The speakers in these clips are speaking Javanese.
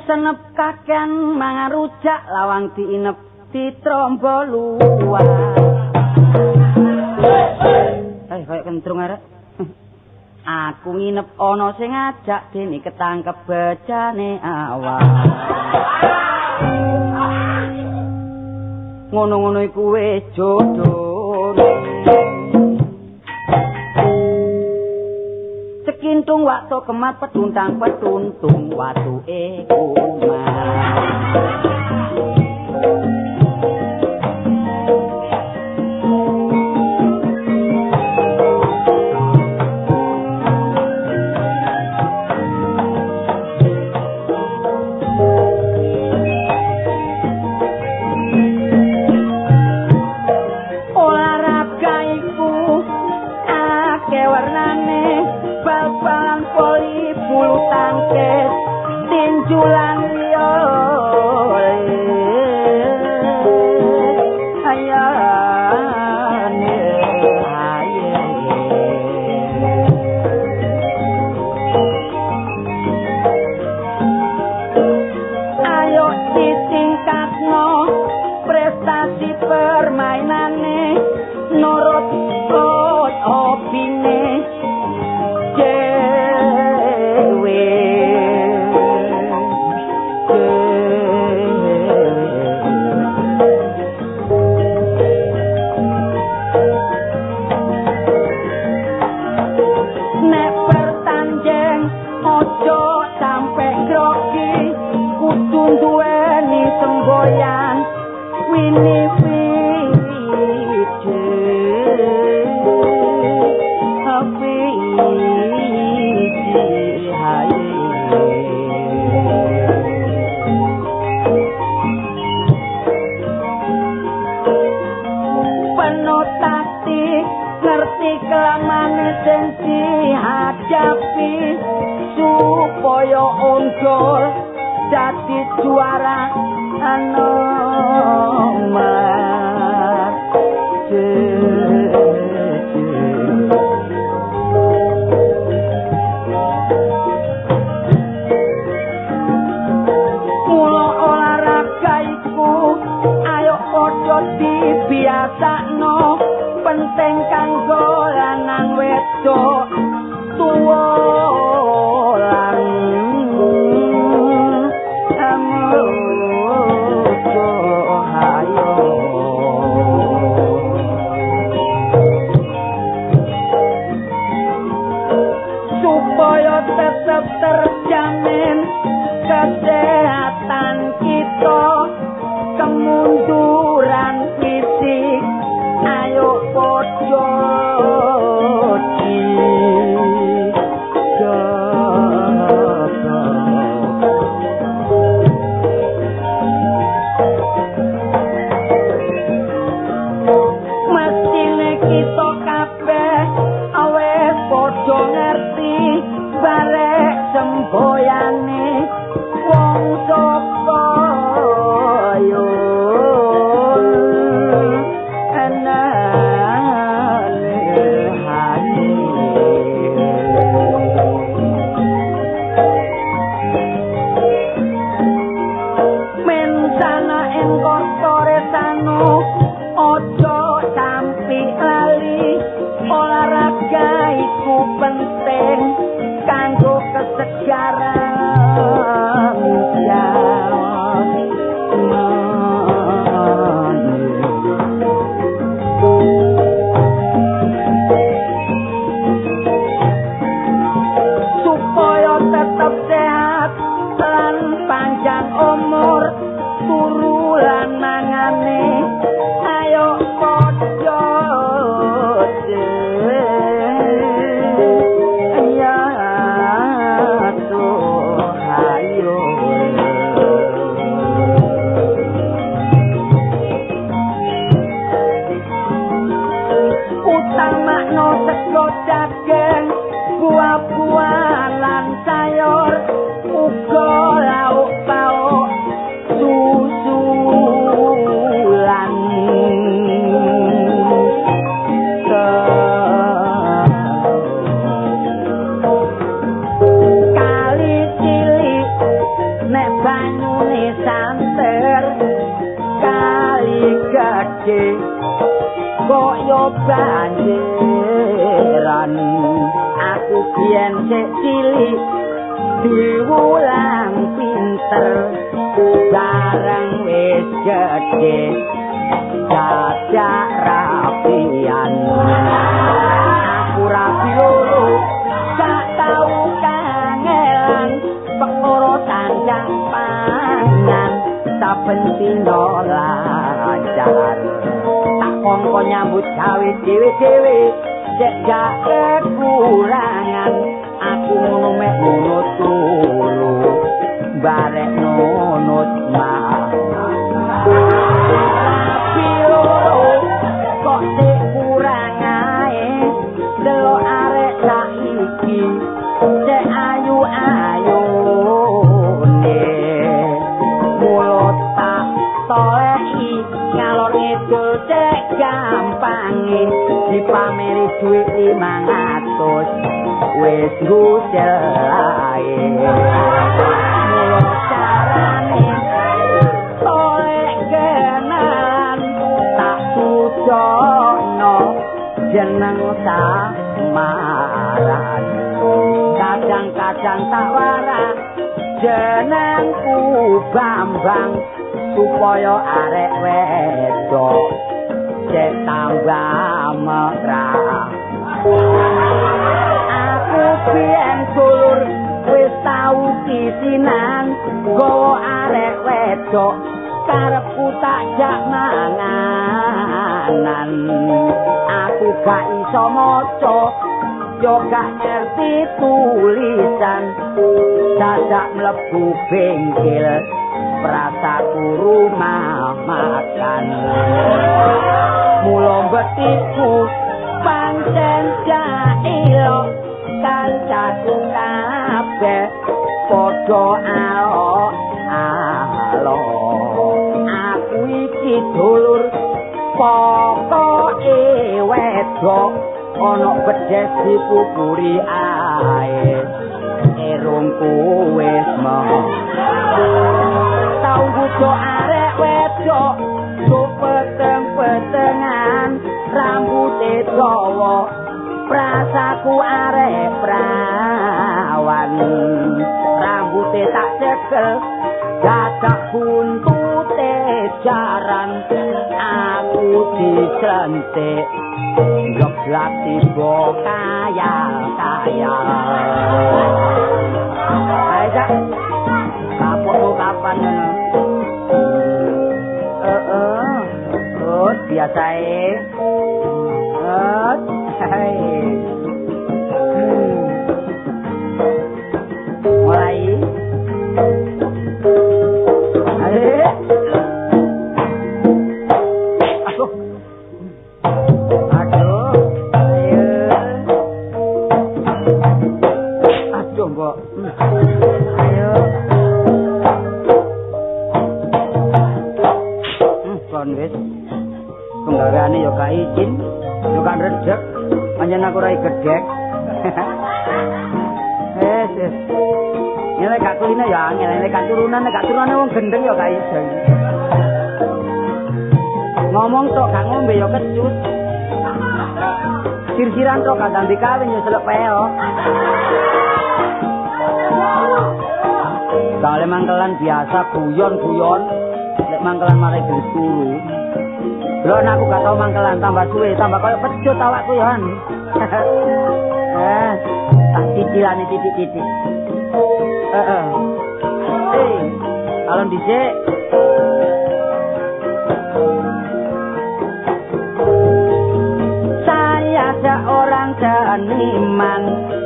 Senep kaken mangan rujak lawang diinep ditrombo luar. Kaya kentrung arek. Aku nginep ana sing ngajak dene ketangkep bejane awak. Ngono-ngono iku wis jodone. Cekintung waktu kemat petuntang watuke kumat. Olahraga iku akeh warnane, bal-balan voli, bulu tangkis, tinju lan liya. Ayo ditingkatno prestasi permainane, nurut opine. Semboyan penuh taktik ngerti kelamane sing dihadapi supaya unggul dadi juara nomor mula olahraga iku ayo padha dibiasakno, penting kanggo lanang wedok tuwa lan gede koyo banjiran aku biyen sik cilik diwulang pinter bareng wis gede dadak rapian aku rapi loro gak tau kangelan perkara sanjang pangan saben dina lancar tak kongko nyambut gawe dhewe-dhewe cek gak kekurangan aku ngono mek nunut turu barek nunut mah tapi loro kok sik kurang ae delok arek saiki cek ayu-ayu mulut tak toleki ngalor ngidul cek gampange dipameri duit 500 wis ngucel ae mulut carane tolek kenalan tak sudono jeneng samaran kadang-kadang tak waras jenengku Bambang supaya arek wedok cek tambah mesra aku biyen dulur wis tau kisinan gowo arek wedok karepku tak jak manganan aku gak iso maca yo gak ngerti tulisan dadak mlebu bengkel prasaku rumah makan mula betiku pancen jailo kancaku kabeh padha alo aku iki dulur pokoke wedok ana bedes dipupuri ae erungku wis mau tau butuh arek wedok peteng-petengan rambute dawa prasaku arek prawan rambute tak cekel dadak buntute jaran aku diclentik geblak tiba kayal-kayal aja kapan biasae mulai aduh mbok ayo kon wis penggaweane yo gak izin yo kan rejek panjen aku ora gedhek wis nek gak kuline ya angel nek gak turunane wong gendeng yo gak iso ngomong tok gak ngombe yo kecut sir-siran tok gak ganti kawin yo selek peo kale mangkelan biasa guyon-guyon nek mangkelan mare gelis turu lho aku gak tau mangkelan tambah suwe tambah koyo pecut awakku yo tak cicilane titik-titik alon dhisik saya seorang seniman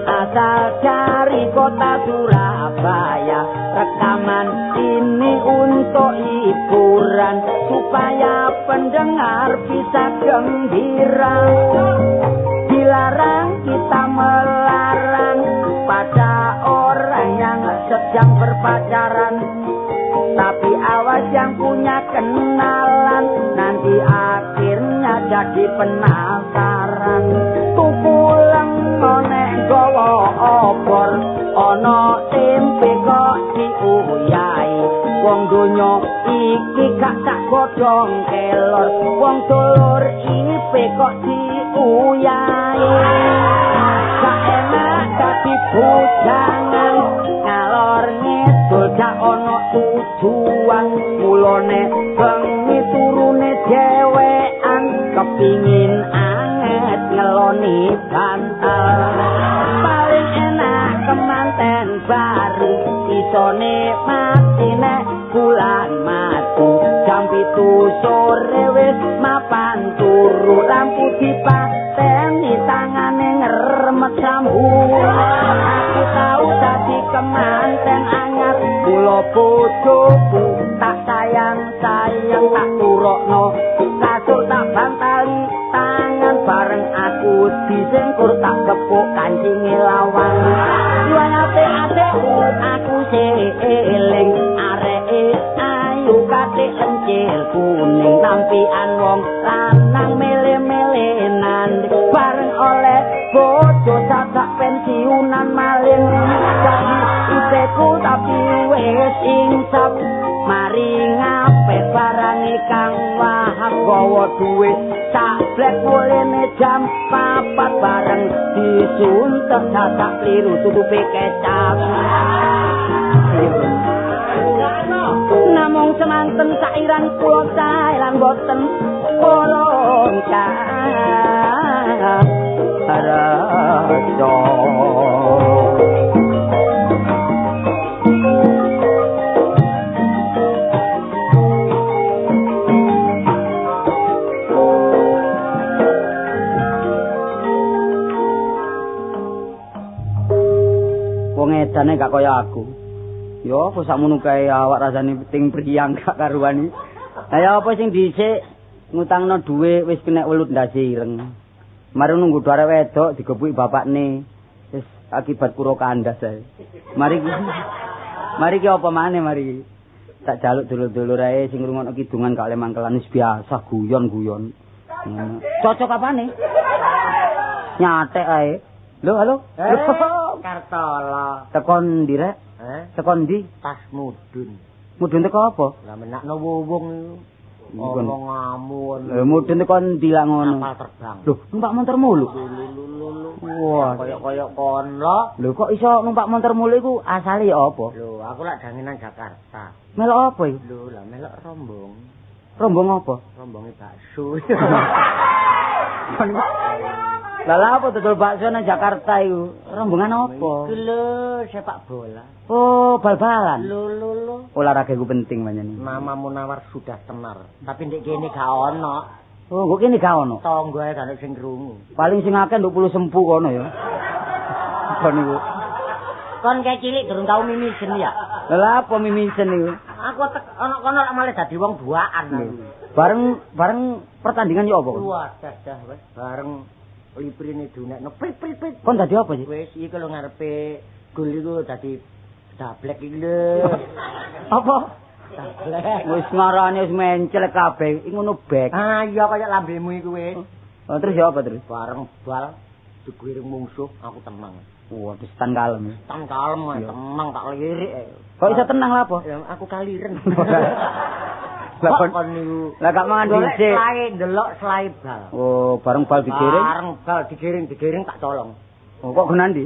asal dari kota Surabaya rekaman ini untuk hiburan supaya pendengar bisa gembira dilarang kita melarang pada orang yang sedang berpacaran tapi awas yang punya kenalan nanti akhirnya jadi penasaran tukulang nek gawa obor ana tempe kok diuyai wong donya iki gak tak godhong kelor wong dulur ipe kok diuyahi gak enak dadi bujangan ngalor ngidul gak ono tujuan mulane bengi turune dhewean kepingin anget ngeloni bantal paling enak kemanten baru isone mati nek bulan mati jam 7 sore wis mapan turu lampu dipateni tangane ngremet sambu aku tau dadi kemanten anyar kula bojoku tak sayang tak turokno kasur tak bantali tangan bareng aku disengkur tak kepuk kancinge lawang ate-ateku aku seeling areke ayu katik lencil kuning nampian wong lanang mele-melenan bareng oleh bojo sadak pensiunan malin iseku tapi wis insap mari ngapet barang kang wahab gawa duwe sablek mulene jam 4 bareng disuntek sadak kliru tutupe kecap namung semanten sairan kula cae lan boten orang rasa wong edane gak kaya aku. Yo apa sakmono kae awak rasane ting priyang gak karuan iki. Lah ya apa sing dhisik ngutangno dhuwit wis kena welut ndase ireng. Mari nunggu arek wedok digepuki bapakne. Wis akibat kuro kandas ae. Mari ki apa maneh mari. Tak jaluk dulur-dulur ae sing ngrungokno kidungan gak oleh mangkelan wis biasa guyon-guyon. Cocok apane? Nyatek ae. Lho, halo. Kartala. Tekon ndi rek? Tekon ndi? Tas mudun. Mudun teko apa? Lah menakno wong iku. Omong ngamun. Lho mudun teko ndi lak ngono? Kapal terbang. Lho, numpak montor mulu. Wah, kaya kon lho. Lho kok iso numpak montor mulu iku asale apa? Lho, aku lak danginan Jakarta. Melok apa iki? Lho, lah melok rombong. Rombong apa? Rombonge bakso. Lah apa dodol bakso nang Jakarta iku? Rombongan apa? Iki lho sepak bola. Oh, bal-balan. Lho. Olahraga iku penting panjenengan. Nama Munawar sudah tenar, tapi ndek kene gak ono. Oh, kok kene gak ono? Tangga ae gak sing krungu. Paling sing akeh nduk puluh sempu kono ya. Apa niku? Kon kayak cilik durung tau mimisen ya. Lah apa mimisen niku? Aku ono kono malah dadi wong duaan. Bareng pertandingan yo apa? Wah, dah wis bareng liprine dunekno prit. Kon dadi apa sih? Wis iki lho ngarepe gol iku dadi dablek iki lho. Apa? Dablek. Wis ngarane wis mencel kabeh, iki ngono bek. Ah iya kaya lambemu iku wis. Oh, terus ya apa terus? Bareng bal digiring mungsuh aku tenang. Wah, wis tan kalem. Tan kalem, tenang tak lirik. Kok iso tenang lha apa? Ya aku kaliren. Lah kon niku. Lah gak mangan dhisik. Delok selai bal. Oh, bareng bal digiring. Bareng bal digiring tak colong. Oh, kok genandi?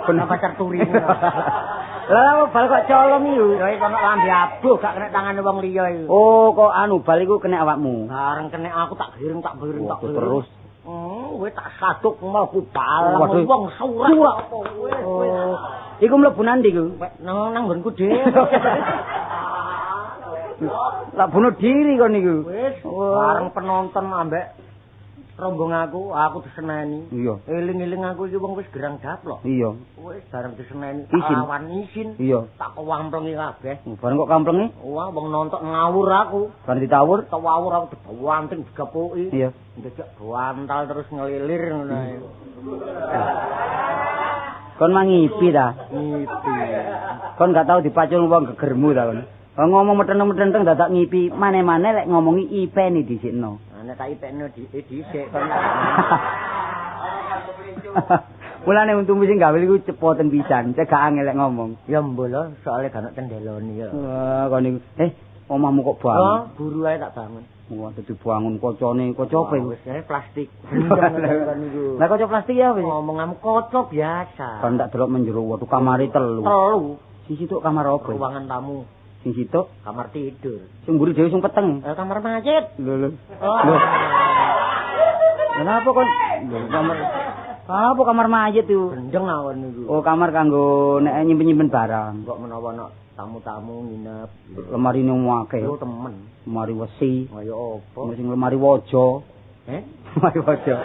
Kena pacar turi. Lah bal kok colong iku? Ya iki kono lambe abuh gak kena tangane wong liya iku. Oh, kok anu bal iku kena awakmu. Bareng kena aku tak giring. Terus. Wis tak saduk mlebu bal. Wong surak apa wis. Iku mlebu nandi iku? Nang nggonku dhewe. Lah bunuh diri kon niku. Wis bareng penonton ambek rombong aku diseneni. Iya. Eling-eling aku iki wong wis gerang daplok. Iya. Wis bareng diseneni Isin. awan isin. Iya. Tak kewamplengi kabeh. Bareng kok kamplenge? Wah, wong nonton ngawur aku. Bareng ditawur? Tawur aku dibanting digepuki. Iya. Ndejak bantal terus ngelilir ngono ae. Kon mangipi ta? Ngipi. Kon gak tau dipacul wong gegermu ta kon. Ngomong meteng-meteng dadak ngipi, maneh-maneh lek ngomongi ipeni dhisikno. Nek tak ipekno dhisik kon. Mulane untung sing gawe iku cepoten pisan, cek gak angel lek ngomong. Ya mbolo, soalnya gak ono cendeloni ya. Wah, kon niku. Omahmu kok bangun? Oh, buru ae tak bangun. Wah, dadi bangun kocone kaca apa iku? Wis plastik. Lah kaca plastik ya apa? Ngomonganmu kaca biasa. Kan tak delok menjero waduh kamare telu. Sisi tuk kamar apa? Ruangan tamu. Sing situk kamar tidur. Sing mburi dhewe sing peteng. Kamar masjid. Lho. Oh. Kenapa kon kamar apa kamar mayit itu? Gendeng awan niku. Oh, kamar kanggo nek nyimpen-nyimpen barang. Kok menawa ana tamu-tamu nginep. Lemarine akeh. Yo temen. Lemari wesi. Kaya apa? Sing lemari waja. Lemari waja.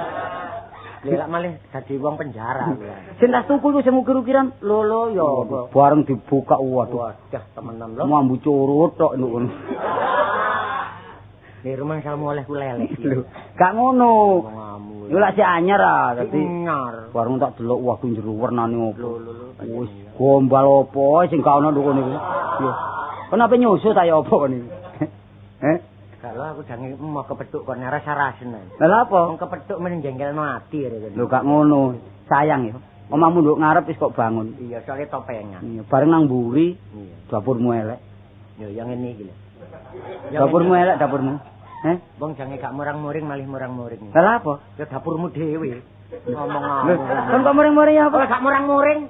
Lek malih dadi wong penjara. Sing tas tuku iku sing ukir-ukiran. Lho ya bareng dibuka waduh. Wadah temenan lho. Mambu curut tok niku. Di rumah salmu oleh kulele. Lho, gak ngono. Ngamu. Yo lak si anyar ah, dadi anyar. Bareng tak delok wah ku jero wernane opo. Lho. Wis gombal opo sing gak ono niku niku. Yo. Kenapa nyusu ta ya opo niku? Kalau aku jange mau kepethuk kon rasa-rasen. Lah apa? Wong kepethuk men jengkelno ati rek. Lho gak ngono. Sayang ya. Omahmu nduk ngarep wis kok bangun. Iya, soalnya topengan. Iya, bareng nang mburi. Iya. Dapurmu elek. Yo yang ngene iki lho. Dapurmu elek dapurmu. Wong jange gak murang-muring malih murang-muring. Lah apa? Ya dapurmu dhewe. Ngomong Kan kok muring-muring apa? Kalau gak murang-muring.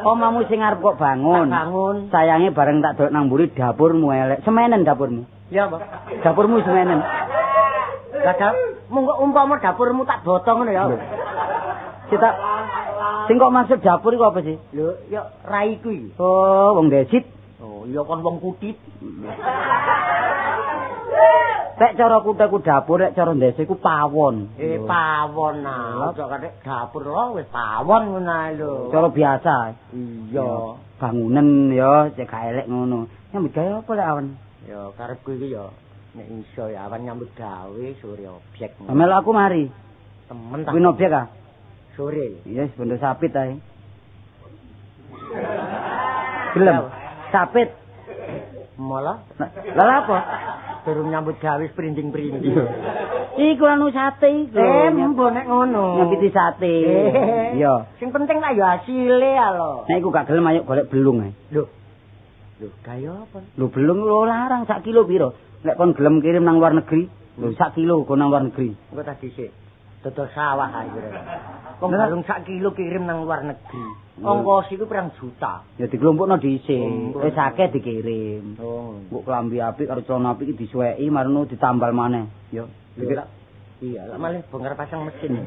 Omahmu sing arep kok bangun. Bangun. Sayange bareng tak delok nang mburi dapurmu elek. Semenen dapurmu. Iya, Pak. Dapurmu semenen. Lah monggo umpama dapurmu tak botong ngono ya. Kita sing kok maksud dapur iku apa sih? Lho, ya raiku iki. Oh, wong desit. Oh, iya kon wong kutit. Lek cara kuthaku dapur, lek cara ndese iku pawon. Pawon nah. Ojo katik dapur lho wis pawon ngono ae lho. Cara biasa. Iya. Bangunan ya cek gak elek ngono. Nyambut gawe apa lek awan? Ya karepku iki ya nek iso ya awan nyambut gawe sore objek. Amel aku mari. Temen tak. Kuwi objek ah. Sore. Iya, bondo sapit ae. Gelem. Sapit. Malah Lah apa? durung nyambut gawe sprinding-prinding. Iku anu sate iku. Mbok nek ngono. Nyambiti sate. Iya. Sing penting lah ya hasile ya lho. Nek iku gak gelem ayo golek belung ae. Lho. Lho, kaya apa? Lho belung lho larang sak kilo piro? Nek kon gelem kirim nang luar negeri, lho sak kilo kon nang luar negeri. Engko tak dhisik. Dodol sawah ae kira. Wong balung sak kilo kirim nang luar negeri. Ongkos iku pirang juta. Ya dikelompokno dhisik. Wis akeh dikirim. Oh. Mbok klambi apik karo celana apik iki disuweki marno ditambal maneh. Ya. Iya, lah malih bongkar pasang mesin.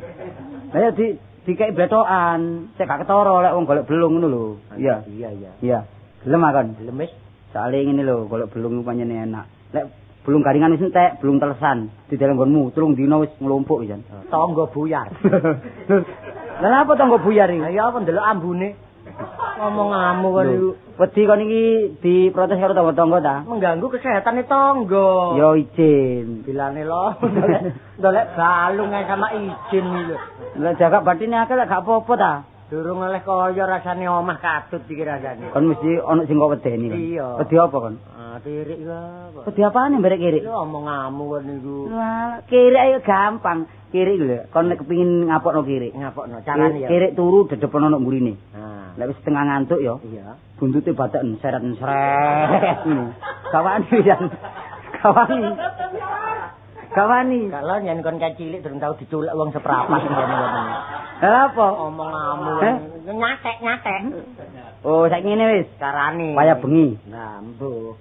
Lah ya dikeki betokan, sik gak ketara lek wong golek belung ngono lho. Iya. Iya. Iya. Gelem akon. Gelem wis. Soale ngene lho, golek belung iku pancen enak. Lek belung garingan wis entek, belung telesan, didel nggonmu, 3 dina wis nglumpuk pisan. Tangga buyar. Lah apa tangga buyar iki? Ya apa ndelok ambune. Ngomong ngamu kon iku. Wedi kon iki diprotes karo tangga-tangga ta? Mengganggu kesehatane tangga. Yo izin. Bilane lho. Ndolek balung ae sama izin iki lho. Lah jaga batine akeh lek gak apa-apa ta? Durung oleh kaya rasane omah katut iki rasane. Kon mesti ana sing kok wedeni kan. Iya. Wedi apa kon? Kirik apa? Wedi apane mberek kirik? Lho omong ngamu kon niku. Wah, kirik ayo gampang. Kirik lho, kon nek kepengin ngapokno kirik. Ngapokno carane ya. Kirik turu dedepen ana mburine. Nah, Lek wis setengah ngantuk ya. iya. Buntute batheken seret-seret ngono. Kawani pisan. Kawani. Kalau nyen kon kae cilik durung tau diculek wong seprapat ngono. Lah apa? Omong ngamu. Nyatek. Oh, saiki ngene wis. Carane. Waya bengi. Nah, mbuh.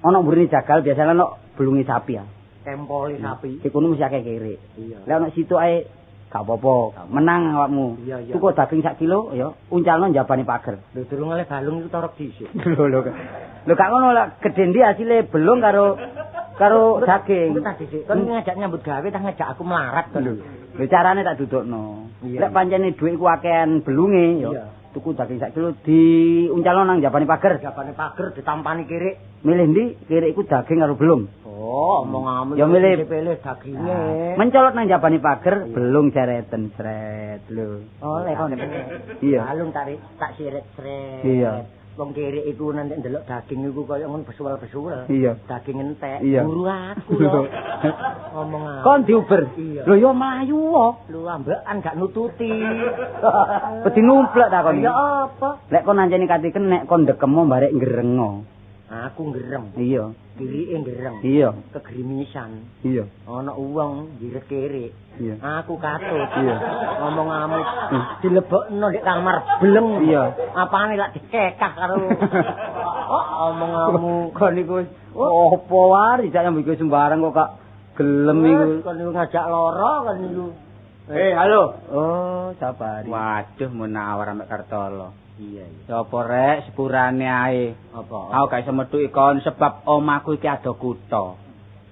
Ana mburine jagal biasane ana belunge sapi ya. Tempoli sapi. Iku mesti akeh kirik. Iya. Lek ana situ ae gak apa-apa. Menang awakmu. Iya. Tuku daging sak kilo ya, uncalno njabane pager. Lho durung oleh balung iku torok dhisik. Lho gak ngono lek gedhe ndi hasile belung karo daging. Tak dhisik. Kon ngajak nyambut gawe tak ngajak aku melarat kon. Lho carane tak dudukno. Iya. Lek pancene dhuwit ku akehan belunge ya. Iya. Tuku daging sak kilo diuncalno nang njabane pager. Jabane pager ditampani kirik. Milih ndi kirik iku daging karo belung. Oh, omong ngamu. Ya milih pilih daginge. mencolot nang njabane pager belung cereten sret lho. Oleh kon. Iya. Balung tak siret-sret. Iya. Wong kirik iku nanti ndelok daging iku kaya ngono besual-besual. Iya. Daging entek. Iya. Buru aku lho. Ngomong aku. Kon diuber. Iya. Lho ya mlayu kok. Lu ambekan gak nututi. Wedi numplek ta kon. Ya apa? Lek kon anjene kati kenek kon ndekemo barek ngrengo. Aku ngerem. Iya. Kirike ngerem. Iya. Kegrimisan. Iya. Ana wong ngirit-kirik. Iya. Aku katut. Iya. Ngomong ngamuk. Dilebokno ndek kamar bleng. Iya. Apane lak dikekah karo. Ngomong ngamuk. Kok niku opo wae sak nyambut sembarang kok Kak gelem iku. Kon niku ngajak lara kan niku. Halo. Oh, Sabari. Waduh menawar ambek Kartolo. Iya. Apa rek sepurane ae. Apa? Aku gak iso metu ikon sebab omahku iki ada kutha.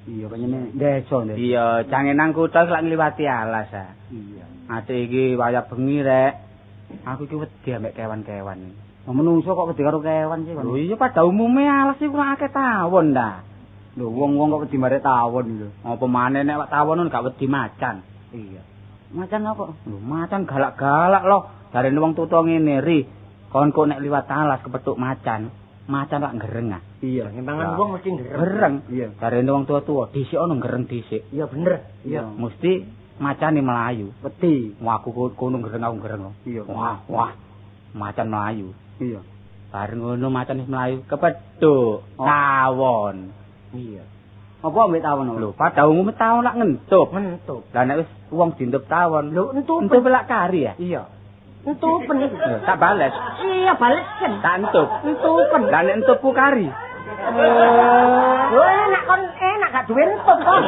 Iya, kayane desa ndek. Iya, jange nang kutha lak ngliwati alas ah. Iya. Ate iki wayah bengi rek. Aku iki wedi ambek kewan-kewan iki. Menungso kok wedi karo kewan sih, Kon. Lho iya pada umume alas iki kurang akeh tawon ta. Lho wong-wong kok wedi marek tawon lho. Apa maneh nek tawon gak wedi macan. Iya. Macan apa? Lho macan galak-galak loh. Jarene wong tuwa ngene ri. Kon kok nek liwat alas kepethuk macan lak gereng ah. Iya, Membangan wong mesti ngerem. Gereng. Iya. Jarene wong tuwa-tuwa dhisik ono gereng dhisik. Iya bener. Iya. Mesti macane melayu. Wedi. Wah aku kono gereng aku gereng. Iya. Wah. Macan melayu. Iya. Bareng ngono macan wis melayu kepethuk tawon. Iya. Apa ambek tawon? Lho, pada umume tawon lak ngentup. Mentup. Lah nek wis wong dintup tawon, Lho entup. entup lak kari ya. Iya. Entupen iki. Lho, tak bales. Iya balesen. Tak entup. Entupen. Lah nek entupku kari. Lho enak kon enak gak duwe entup kon.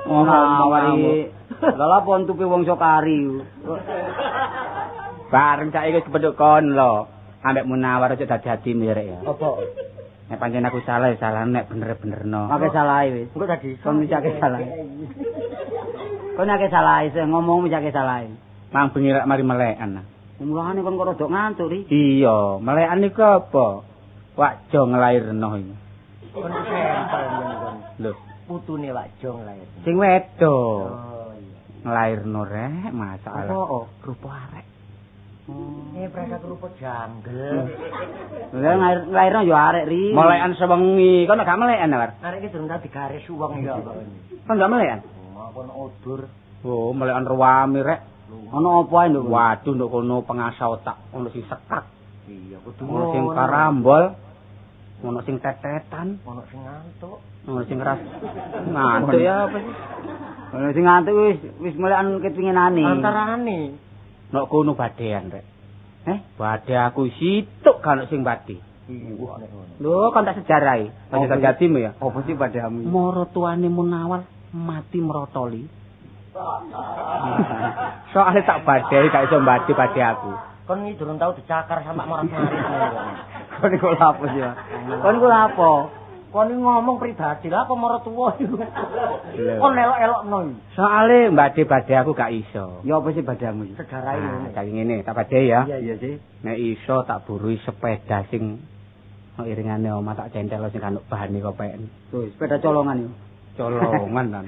Oh, mawari. Lah apa entupe wong iso kari. Bareng saiki wis kepethuk kon lho. Ambek Munawar aja dadi mirek ya. Apa? Nek pancen aku salah ya salah nek bener-benerno. Akeh salahe wis. Engko tadi Kon wis akeh salahe. Kon akeh salahe, sing ngomong wis akeh salahe. Mang bengi rek mari melekan. Mulane kon kok rada ngantuk ri. Iya, melekan niku apa? Wakjo nglairno iki. kon sempel kon. Lho, Putune Wakjo nglair. sing wedo. Oh iya. Nglairno rek masalah. Apa? Rupa arek. Prasa kerupuk janggel. Lah nglairno yo arek ri. Melekan sewengi, kon gak melekan, War? Arek iki durung tau digaris wong ya. Kon gak melekan? Kon odur. Oh, melekan ruwami rek. Ono apa ae nduk? Waduh, nduk kono pengasah otak, ono sing sekak, Iya, kudu ono sing karambol, ono sing tetetan, ono sing ngantuk. ono sing keras. Ngantuk ya apa sih? Ono sing ngantuk wis melekan kepinginane. Antarane. Nok kono badean rek. Bade aku situk kan sing badi. Iya, nek ngono. Lho, kan tak sejarai. Aja tak jatimu ya. Apa sih padamu? Moro tuane Munawar mati merotoli. Soale tak badai gak iso mbadi pade aku. Kon iki durung tau dicakar sama morat-marit. Kon iku lha apa sih? Kon iku lha apa? Kon iki ngomong pribadi lah apa marang tuwa iku. Kon elok-elokno iki. Soale mbadi pade aku gak iso. Ya apa sih padamu iki? Sejarah Nah, ini. kaya ngene, tak badai ya. Iya sih. Nek iso tak burui sepeda sing iringane omah tak centel sing kanuk bahane kopeken. Tuh, sepeda colongan yo. Colongan kan.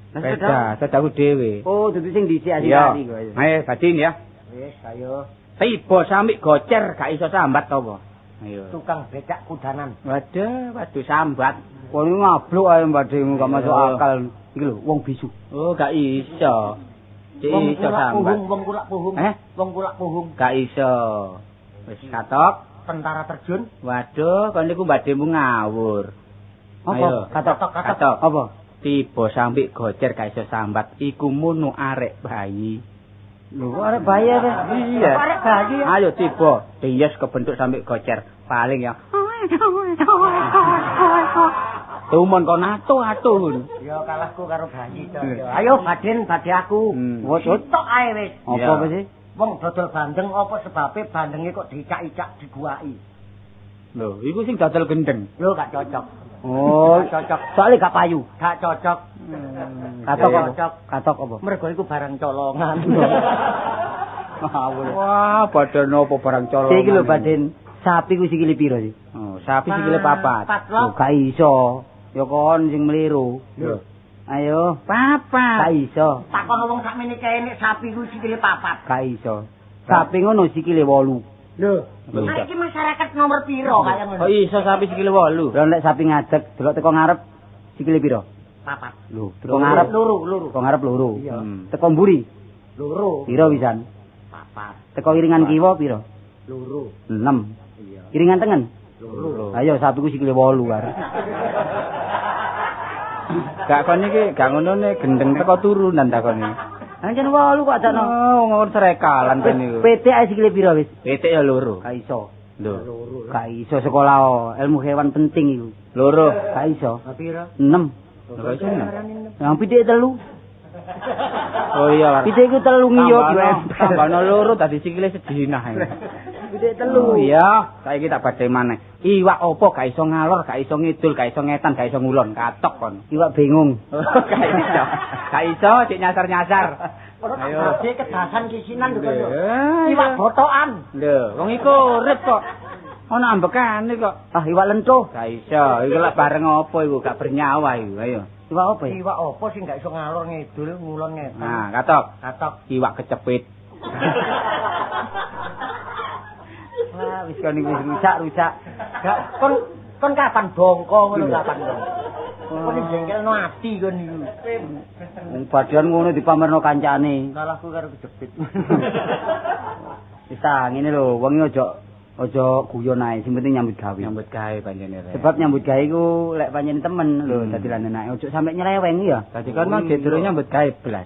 Sepeda? Sepedaku dhewe. Oh, dudu sing dhisik Iya. asli kok. Ayo badin ya. Wis, ayo Tiba samik gocer gak iso sambat apa. Ayo. tukang becak kudanan. Waduh sambat. Kon ngabluk ae mbademu gak masuk Iya. akal. Iki lho, wong bisu. Oh, gak iso. Cik Wong iso kulak sambat. puhung, wong kulak puhung. Wong kulak puhung. Gak iso. Wis katok. Tentara terjun. Waduh, kon niku mbademu ngawur. Apa? Ayo. Katok. Katok. Apa? Tiba sampai gocer gak iso sambat. Iku munu arek bayi. Lho, arek bayi apa? Iya. Arek bayi. Ayo tiba. Dias kebentuk sampai gocer. Paling ya. Tumon kon atu-atu. Ya kalahku karo bayi to. Ayo Baden badhe aku. Wes Tok ae wis. apa sih? Wong dodol bandeng apa sebabe bandenge kok dicak-icak diguaki. Lho, iku sing dodol gendeng. Lho gak cocok. Oh, Cocok. soalnya gak payu. Gak cocok. Katok Gak apa? cocok. Katok apa? Mergo iku barang colongan. Ngawur. Wah, badan apa barang colongan. Iki lho Baden, sapi ku sikile piro sih? Oh, sapi sikile papat. Lho gak iso. Ya kon sing meliru. Lho, Ayo, papat. gak iso. Takon wong sakmene kene sapi ku sikile papat. Gak iso. Sapi ngono sikile 8. Lho, Lho, nek iki masyarakat nomor piro kaya Oh ngono? iso sapi sikile 8. Lho nek sapi ngadeg delok teko ngarep sikile piro? Papat. Lho, teko ngarep Loro. teko ngarep loro. Iya. Teko mburi Loro. piro pisan? Papat. Teko iringan kiwa piro? Loro. 6. Iya. Iringan tengen Loro. Ayo sapiku sikile 8 arek. Gak kon iki gak ngono ne gendeng teko turunan takone. Anjen 8 kok dakno. Oh, ngawur serekalan kan niku. PT ae sikile piro wis? Pitik ya loro. Gak iso. Lho, Gak iso sekolah ilmu hewan penting iku. loro. Gak iso. Piro? 6. Lho iso. Yang pitik 3. Oh iya. Pitik iku 3 ngiyup Tambahno loro dadi sikile sedinah. Pitik 3. Oh iya, saiki tak badhe maneh. Iwak opo gak iso ngalor, gak iso ngidul, gak iso ngetan, gak iso ngulon, katok kon. Iwak bingung. Gak iso. Gak iso cek nyasar-nyasar. Ayo. Dek kedasan kisinan lho kono. Iwak Iwak botokan. lho, wong iku urip kok. Ana ambekane kok. Ah, iwak lentuh. Gak iso. Iku lak bareng apa iku, gak bernyawa iku. Ayo. Iwak apa ya? Iwak apa sing gak iso ngalor ngidul, ngulon ngetan. Nah, katok. Katok. Iwak kecepit. Wah, wis kon iki rusak. Gak kon kapan bongko ngono kapan kon. Kon jengkelno ati kon niku. Padahal ngono dipamerno kancane. Salahku karo kejepit. Wis ta, ngene lho, wong aja guyon ae, sing penting nyambut gawe. Nyambut gawe panjenengan. Sebab nyambut gawe iku lek panjenengan temen lho, dadi lan enake ojo sampe nyeleweng ya. Dadi kon mau jedure nyambut gawe blas.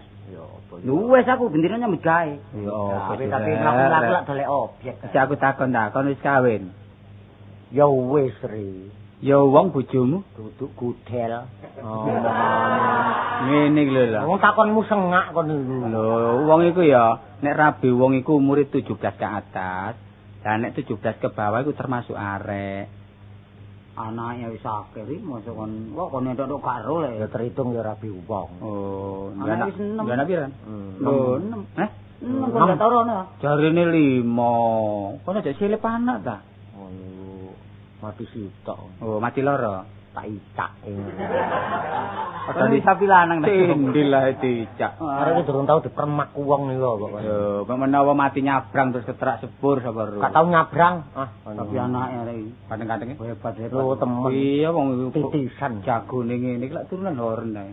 Lho wis aku bendino nyambut gawe. Ya Tapi mlaku-mlaku lak dolek objek. Iki aku takon ta, kon wis kawin. Ya wis Ri. Ya wong bojomu. Duduk kudel. Oh. Ngene iki lho lho. Wong takonmu sengak kon niku. Lho, wong iku ya nek rabi wong iku umure 17 ke atas. Lah nek 17 ke bawah iku termasuk arek. Anake wis akeh iki mosok kon kok kon entuk karo Ya lek. terhitung ya rabi wong. Oh, Anak wis 6. Jana pira? Lho 6. Heh? 6 kon gak tau rono. Jarine 5. Kon aja silip anak ta? Oh, mati sitok. Oh, mati loro. Tak icak. Padha di sapi lanang ta. Tindil lah dicak. Arek iki durung tau dipermak wong niku kok. Yo, menawa mati nyabrang terus ketrak sepur sapa ro. Gak tau nyabrang. Tapi anake arek iki Kadang-kadang hebat Lho temen. iya wong iku Titisan. jagone ngene iki lak turunan horen ae.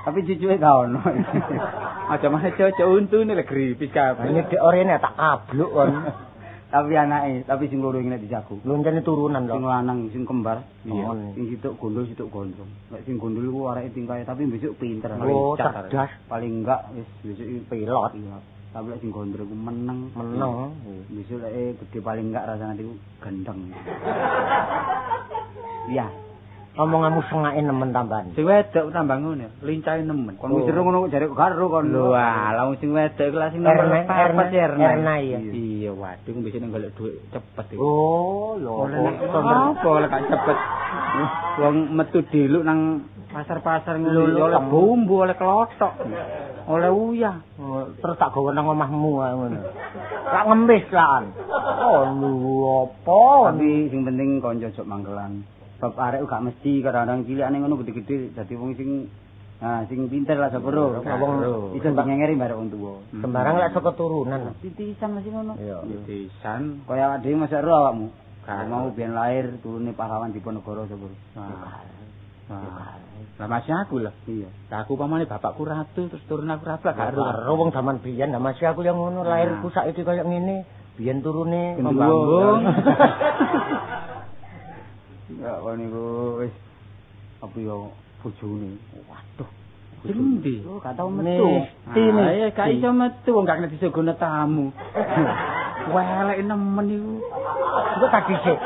Tapi cucuke gak ono. Aja mah cocok untune lek gripis kabeh. Ini dek orene tak kabluk kon. Tapi anake, tapi sing loro iki nek dijago. Loncene turunan Sing lho. lanang sing kembar. Iya. Sing situk gondol situk gondrong. Nek sing gondol iku areke tingkae tapi besok pinter. Oh, Lincah, cerdas. Paling enggak wis besok iki Pilot. Iya. Tapi lek sing gondrong iku meneng. Meneng. Besok lek gede paling enggak rasane iku gendeng. Iya. Omonganmu sengake nemen tambahan. Sing wedok tambah ngono, lincahe nemen. Kon wis jero ngono kok jare karo kon. Lho alah wong sing wedok iku lah sing Erna iya. Iya, waduh besok ning golek dhuwit cepet iki. Oh, lho. Apa oleh gak cepet. Wong metu diluk nang pasar-pasar ngono oleh bumbu, oleh klothok. Oleh uyah. Terus tak gawe nang omahmu ae ngono. Lak ngemis lan. Oh, lu apa? Tapi sing penting kanca ojo mangkelan. Sebab arek gak mesti kadang-kadang cilikane ngono gede-gede dadi wong sing sing pinter lah sepuro. Wong iso ngengeri barek wong tuwa. Sembarang lek saka turunan. Titisan masih ngono. Iya. Titisan Kaya awak dhewe masa ro awakmu. Kan mau biyen lahir turune pahlawan Diponegoro sepuro. Lah masih aku lah. Iya. Lah aku pamane bapakku ratu terus turun aku ratu gak Karo wong zaman biyen nah masih aku yang ngono lahirku saiki kaya ngene. Biyen turune Pembambung. Ya kon niku wis apa yo bojone. Waduh. Endi? Oh, gak tau metu. Mesti nih. Ya gak iso metu wong gak kena disuguhne tamu. Welek nemen iku. Iku tadi sik.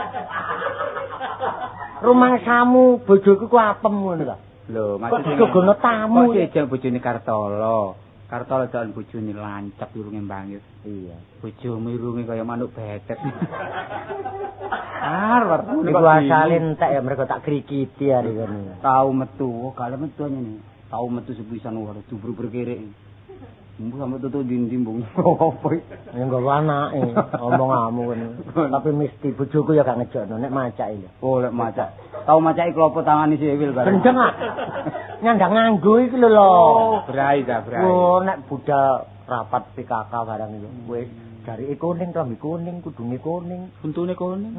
Rumangsamu bojoku ku apem ngono ta. Lho, Kok disuguhne tamu. Kok jeng bojone Kartolo. Kartolo jalan bojone lancap irunge mbangit. Iya. Bojomu irunge kaya manuk betet. Arep Iku asale entek ya mereka tak krikiti hari kene. Tau metu, gak le metu nyene. Tau metu sepisan wae dubur berkerek. Mbuh sampe tutu dindimbung. Apa iki? Ya nggawa anake omonganmu kene. Tapi mesti bojoku ya gak ngejokno nek macake lho. Oh, lek macak. Tau macake klopo tangane siwil bareng. Gendeng ah. Nyandang nganggo iki lho lho. Brai ta, brai. Oh, nek budal rapat PKK barang iki wis jarike kuning, klambi kuning, kudunge kuning. Untune kuning.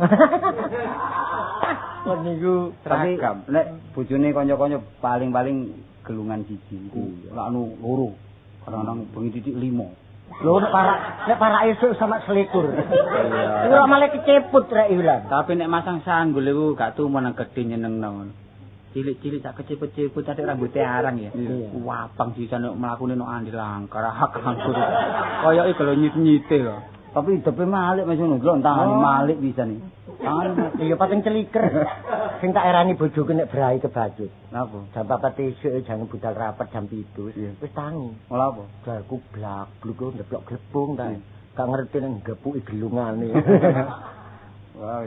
Kon niku Tapi seragam. nek bojone kanca-kanca paling-paling gelungan siji. Lak anu loro. Kadang-kadang bengi titik 5. Lho nek para esuk sama selikur. Iku ora malah keceput rek ilang. Tapi nek masang sanggul iku gak tumun nang gedhe nyenengno ngono. Cilik-cilik sak keceput-ceput tadi rambutnya arang ya. Wapang bisa nek mlakune nok andil langkar angkur. Koyoke kalau nyit-nyite lho. Tapi hidupe Malik wis ngono lho, tangane Malik bisa nih. Tangan ya pating celiker. Sing tak erani bojoku nek brahi kebajut. Napa? Jam 4 esuk jangan budal rapat jam 7. Wis tangi. Ola apa? Dalku blagluk ndeblok glebung ta. Gak ngerti nek gepuki gelungane. Wah,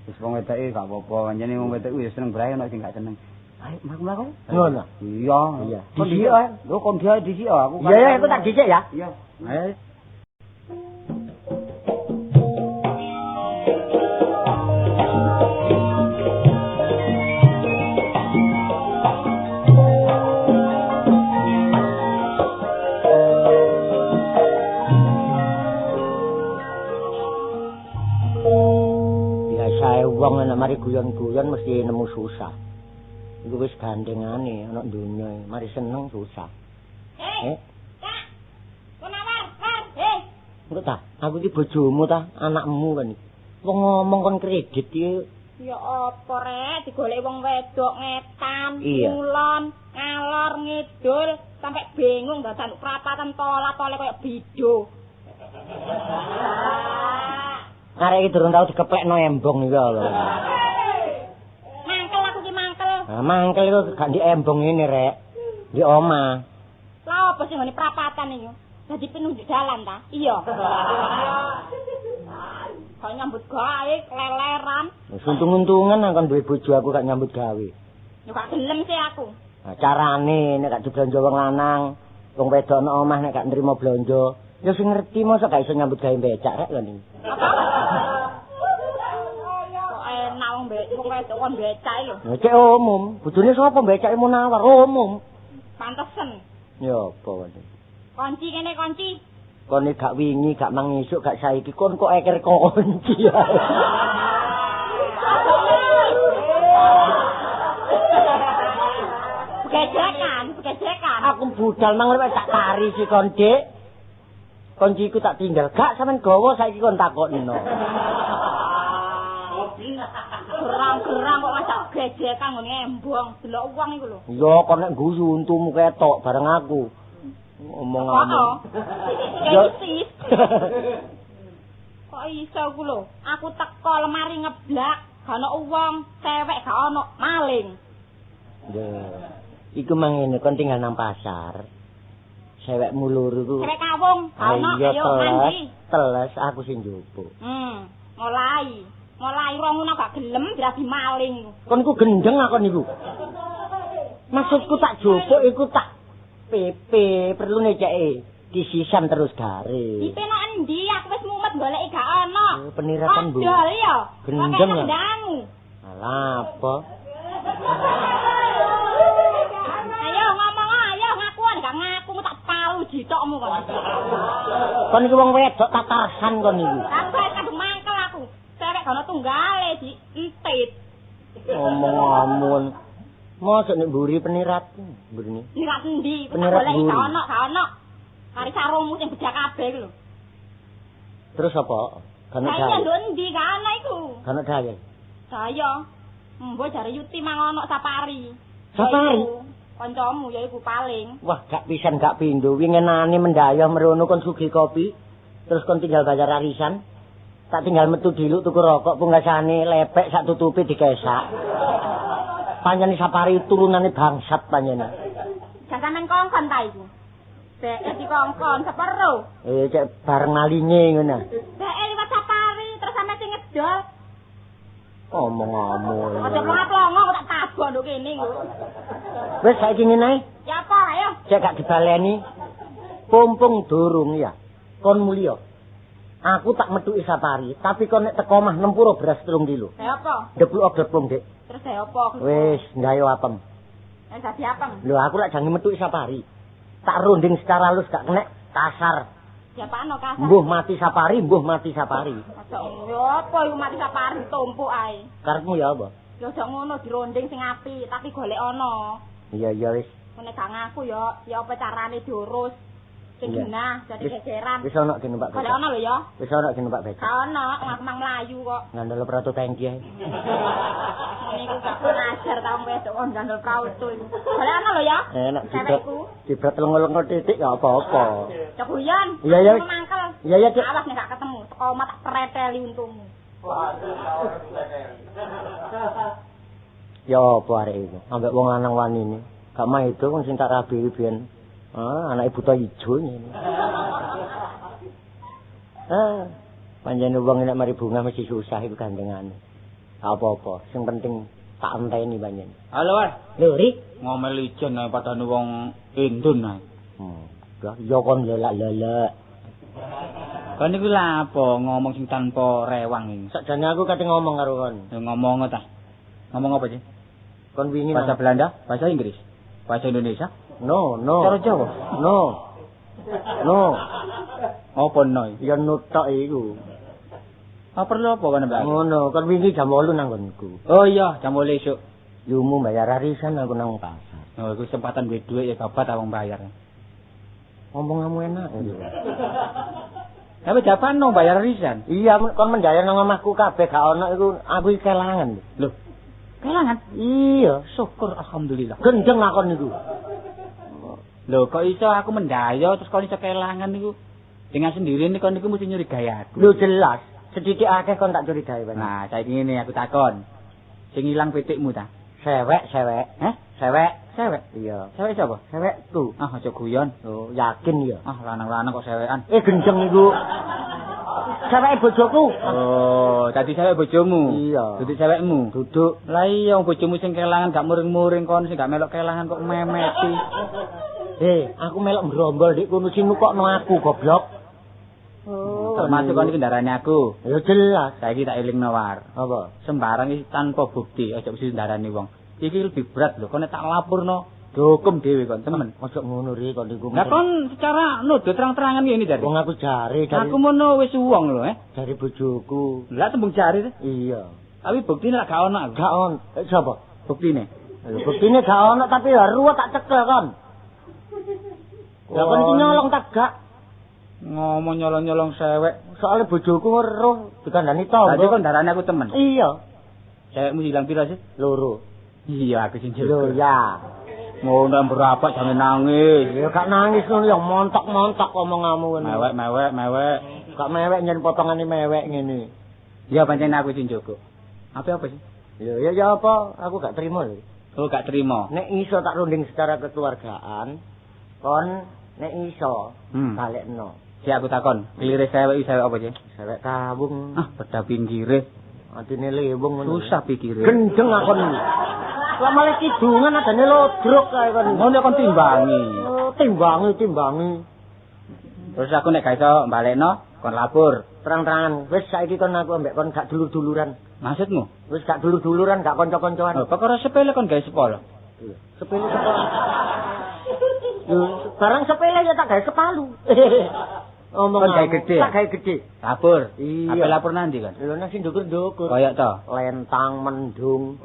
wis wong wedoke gak apa-apa, anjene wong wedoke wis seneng brahe ana sing gak seneng. Ayo mlaku-mlaku. Ngono. Iya. Kon dhisik ae. Lho kon dia dhisik aku. Iya, aku tak dhisik ya. Iya. Ayo. Wong nek mari guyon-guyon mesti nemu susah. Iku wis gandengane ana donya, mari seneng susah. Kak. Kunawar, Engko ta, aku iki bojomu ta, anakmu kan iki. Wong ngomong kon kredit iki. Ya apa rek, digoleki wong wedok ngetan, Iya. ngulon, ngalor ngidul, sampai bingung dadan prapatan tola-tole koyo bido. Arek iki durung tau dikeplekno embong iki lho. Mangkel aku ki mangkel. Nah, mangkel iku gak di embong ini, Rek. Di omah. Lah apa sing ngene prapatan iki? Dadi penunjuk jalan ta? Iya. Kok nyambut gawe leleran. Untung-untungan kon duwe bojo aku gak nyambut gawe. Ya gak gelem sih aku. Nah, carane nek gak diblonjo wong lanang, wong wedok nang omah nek gak nrimo blonjo, ya sing ngerti mosok gak iso nyambut gawe becak rek lho. Kok enak wong wedok kon becak lho. Ya cek umum, bojone sapa becake Munawar umum. Pantesen. Ya apa wae. Kunci kene kunci. Kon gak wingi, gak mangisuk, gak saiki kon kok eker kunci. Begejekan. Aku budal mang rek tak tari si kon, Dik. Kunciku tak tinggal. Gak sampean gawa saiki kon takokno. Gerang-gerang kok ngajak gejekan ngene embong, delok wong iku lho. Iya, kon nek guyu untumu ketok bareng aku. Ngomong-ngomong. Ya isis. Kok iso ku lho? Aku teko lemari ngeblak, gak ono wong, cewek gak ono, maling. Ya. Iku mang ngene kon tinggal nang pasar. Cewekmu loro iku. Cewek kawung, gak ono, ayo mandi. Teles aku sing njupuk. Mulai ronguna gak gelem dirasi maling. Kon iku gendeng akon niku. Maksudku tak jupuk iku tak PP perlu neceke disisan terus garis. Dipeno endi aku wis mumet goleki gak ono. Penirakan Bu. Odol ya. Gendeng ya. Dangu. Alah apa? Ayo ngomong ayo ngakuan gak ngaku tak palu jitokmu kon. Kon iki wong wedok tatarsan kon niku. Sampai kadung mangkel aku. Cewek gak ono tunggale di entit. Ngomong-ngomong. Mosok nek mburi penirat. Mburine. Nirat endi? Penirat Goleki mburi. gak ono. Kari sarungmu sing bedak kabeh iku lho. Terus apa? Kan Lah iya lho endi gak ono iku. Kan daya. Saya mbok jare Yuti mang ono safari. Safari? Yaiku kancamu yaiku paling. Wah, gak pisan gak pindho. Wingenane mendayah merono kon sugih kopi. Terus kon tinggal bayar arisan. Tak tinggal metu diluk tuku rokok punggasane lepek sak tutupi dikesak. Panjane safari turunane bangsat panjane. Jangan kongkon ta iku. Dek dikongkon sepero. Cek bareng malinge ngono. Dek liwat safari terus sampe sing ngedol. Omong-omong. Aja plongo kok tak tabok nduk kene iku. Wis saiki ngene ae. Ya apa ayo. Cek gak dibaleni. Pumpung durung ya. Kon mulya. Aku tak metuki safari, tapi kon nek teko omah nempuro beras 3 kilo. Dek apa? Deplok-deplok, Dik. Terus dek apa? Wis, gayo apem. Dadi apem. Lho aku lak jange metuki safari. Tak runding secara halus gak kena kasar. Siapano kasar? Mbuh mati safari, mbuh mati safari. Ya apa iku mati safari tumpuk ae. Karepmu ya apa? Ya aja ngono dironding sing apik, tapi golek ana. Iya wis. Nek gak ngaku ya apa carane diurus. Sing genah dadi gegeran. Wis ana di numpak Golek becak. ana lho ya. Wis ana di numpak becak. Ka ana, aku mang mlayu kok. Ngandel proto tangki ae. Niku gak ngajar ta wong wedok kon gandel prauto iku. Golek ana lho ya. Enak Cewekku. dibret lengo-lengo titik gak apa-apa. Coguyan. Iya, iya. Mangkel. Iya, iya, Cik. Awas nek gak ketemu, teko omah tak preteli untungmu. Ya apa arek iku? Ambek wong lanang wanine. Gak mah itu wong sing tak rabi biyen. Anak buta ijo ngene. Panjenengan wong nek mari bunga mesti susah iku gandengane. Apa-apa, sing penting tak enteni panjenengan. Halo, Wan. Lho, Ri, Ngomel ijen ae padane wong Indun ae. Ya kon lelak-lelak. Kan niku lha apa ngomong sing tanpa rewang iki. Sakjane aku kate ngomong karo kon. Ya ngomong ta. Ngomong apa sih? Kon wingi Bahasa Belanda, bahasa Inggris, bahasa Indonesia? No. Cara Jawa? No. Apa no? Ya nutok iku. Apa perlu apa kan Mbak? Ngono, kon wingi jam 8 nang konku. Oh iya, jam 8 esuk. Yumu bayar arisan aku nang pasar. Oh, iku kesempatan duwe dhuwit ya babat awang bayar. Ngomong kamu enak. Tapi japan no bayar arisan. Iya, kon menjaya nang omahku kabeh gak ono iku aku kelangan. Loh. Kelangan? Iya, Syukur alhamdulillah. gendeng akon niku. Loh, kok iso aku mendaya terus kok iso kelangan niku? Dengan sendiri nih kon niku mesti nyurigai aku. Lho jelas, sedidik akeh kon tak curigai banget. Nah, saiki ngene aku takon. Sing ilang pitikmu ta? Sewek. Sewek. Iya. Sewek sapa? Sewekku. Ah, aja guyon. Oh, yakin ya. Ah, lanang-lanang kok sewekan. Gendeng niku. Seweke bojoku. Oh, dadi sewek bojomu. Iya. Dadi sewekmu. Duduk. Lah iya bojomu sing kelangan gak muring-muring kon sing gak melok kelangan kok memeti. Aku melok ngrombol dik kono sing nukokno aku goblok. Oh, termasuk kon iki ndarane aku. Ya jelas. Saiki tak elingno war. Apa? Sembarang iki tanpa bukti aja mesti ndarani wong. Iki lebih berat lho, kon nek tak lapurno hukum dhewe kon, temen. Ojo ngono ri kon iku. Lah kon secara nuduh terang-terangan ngene jare. Wong aku jare dari Aku mono wis wong lho, dari bojoku. Lah tembung jare. Iya. Tapi buktine lak gak ono aku. Gak on. Sapa? Buktine. Buktine gak ono tapi ya ruwet tak cekel kon. Ya kon iki nyolong tak gak. Ngomong nyolong-nyolong sewek. Soale bojoku weruh dikandani tangga. Dadi kon darane aku temen. Iya. Sewekmu ilang pira sih? Loro. Iya, aku sing Lho ya. ngono berapa jangan nangis. Ya gak nangis ngono ya montok-montok omonganmu ngono. Mewek. Gak mewek nyen potongane mewek ngene. Ya pancen aku sing jogo. Apa sih? Ya apa? Aku gak terima lho. Oh, gak terima. Nek iso tak runding secara kekeluargaan, kon nek iso balekno. Si aku takon, kelire sewek apa sih? Sewek kawung. Ah, beda pinggire. Atine lewung ngono. Susah pikire. Gendeng akon. Lah malah kidungan adane lodrok kae kon. Ngono kon timbangi. Oh, timbangi. Terus aku nek gak iso balekno, kon lapor. Terang-terangan, wis saiki kon aku ambek kon gak dulur-duluran. Maksudmu? Wis gak dulur-duluran, gak kanca-kancoan. Oh, perkara sepele kon gawe sepolo. Sepele. Barang sepele ya tak gawe sepalu. Omong Kon gawe gede. Tak gawe gede. Lapor. Iya. Apa lapor nanti kan? Lho nang sing ndukur-ndukur. Kayak to. Lentang mendung.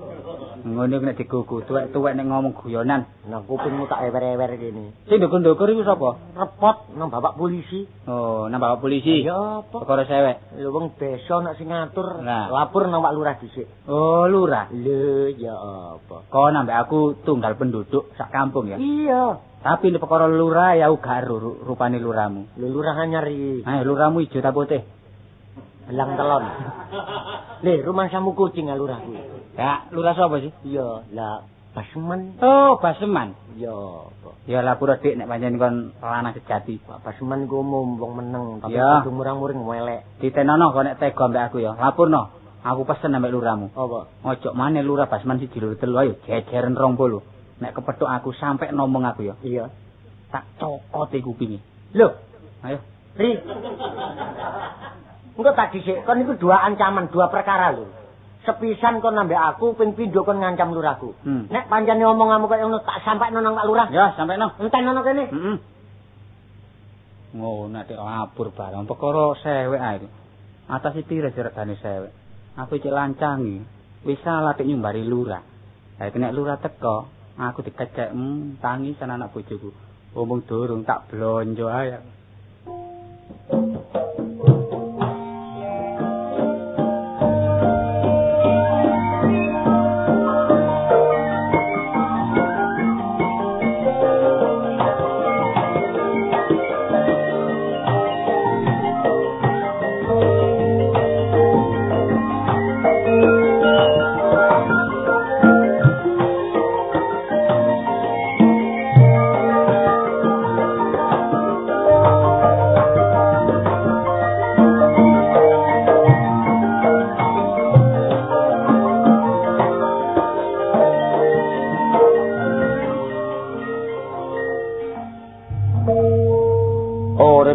Ngono nek digugu tuwek-tuwek nek ngomong guyonan. Nang kupingmu tak ewer-ewer kene. Sing ndukur-ndukur iku sapa? Repot nang bapak polisi. Oh, nang bapak polisi. Ya apa? Perkara sewek. Lho wong desa nek sing ngatur Nah. lapor nang Pak Lurah dhisik. Oh, lurah. Lho ya apa? Kau nambah aku tunggal penduduk sak kampung ya. Iya. Tapi ini perkara lurah ya gak rupane lurahmu. Lho lurah nyari. Ayo lurahmu ijo ta putih. Belang telon. Le, rumah samu kucing lurah kuwi. Ya, lurah sapa sih? Iya, lah Basman. Oh, Baseman. Iya, apa? Ya lapor dik nek pancen kon lanang sejati. Pak Basman ku umum wong meneng, tapi Ya. kudu murang-muring welek. Ditenono kok nek tega mbek aku ya. Lapurno. Aku pesen ambek lurahmu. Apa? Ojo maneh lurah Basman siji loro telu ayo jejeren 20. Nek kepethuk aku sampe ngomong aku ya. Iya. Tak cokot e kupinge. Loh, Ayo. Ri. Engko tak dhisik, kon iku dua ancaman, dua perkara lho. Sepisan kon ambek aku, ping pindho kon ngancam lurahku. Nek pancene omonganmu kaya ngono tak sampekno nang Pak Lurah. Ya, sampe no. Entenono kene. Heeh. Ngono nek lapor barang perkara sewek ae. Atas iki regane sewek. Aku cek lancangi. Wis salah tek nyumbari lurah. Lah nek lurah teko, aku dikecek tangi san anak bojoku. Omong durung tak blonjo ae.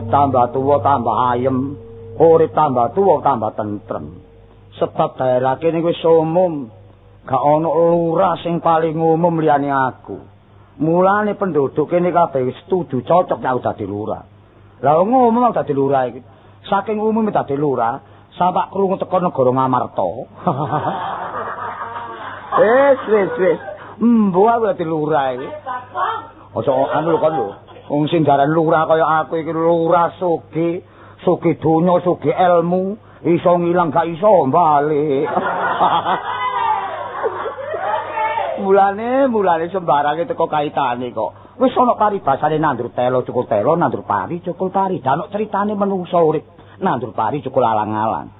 Tambah tuwa tambah ayem, urip tambah tuwa tambah tentrem. Sebab daerah kene wis umum, gak ana lurah sing paling umum liyane aku. Mulane penduduk kene kabeh wis setuju cocok aku dadi lurah. Lah ngomong dadi lurah iki. Saking umume dadi lurah, sampak krungu teko negara Ngamarta. Wis. Mbuh aku dadi lurah iki. Ojo anu lho kon lho. Wong sing jaran lurah kaya aku iki lurah sugih donya, sugih ilmu, iso ngilang gak iso bali. Mulane sembarange teko kaitane kok. Wis ana paribasane nandur telo cukul telo, nandur pari cukul pari. Danuk critane menungso urip nandur pari cukul alang-alang.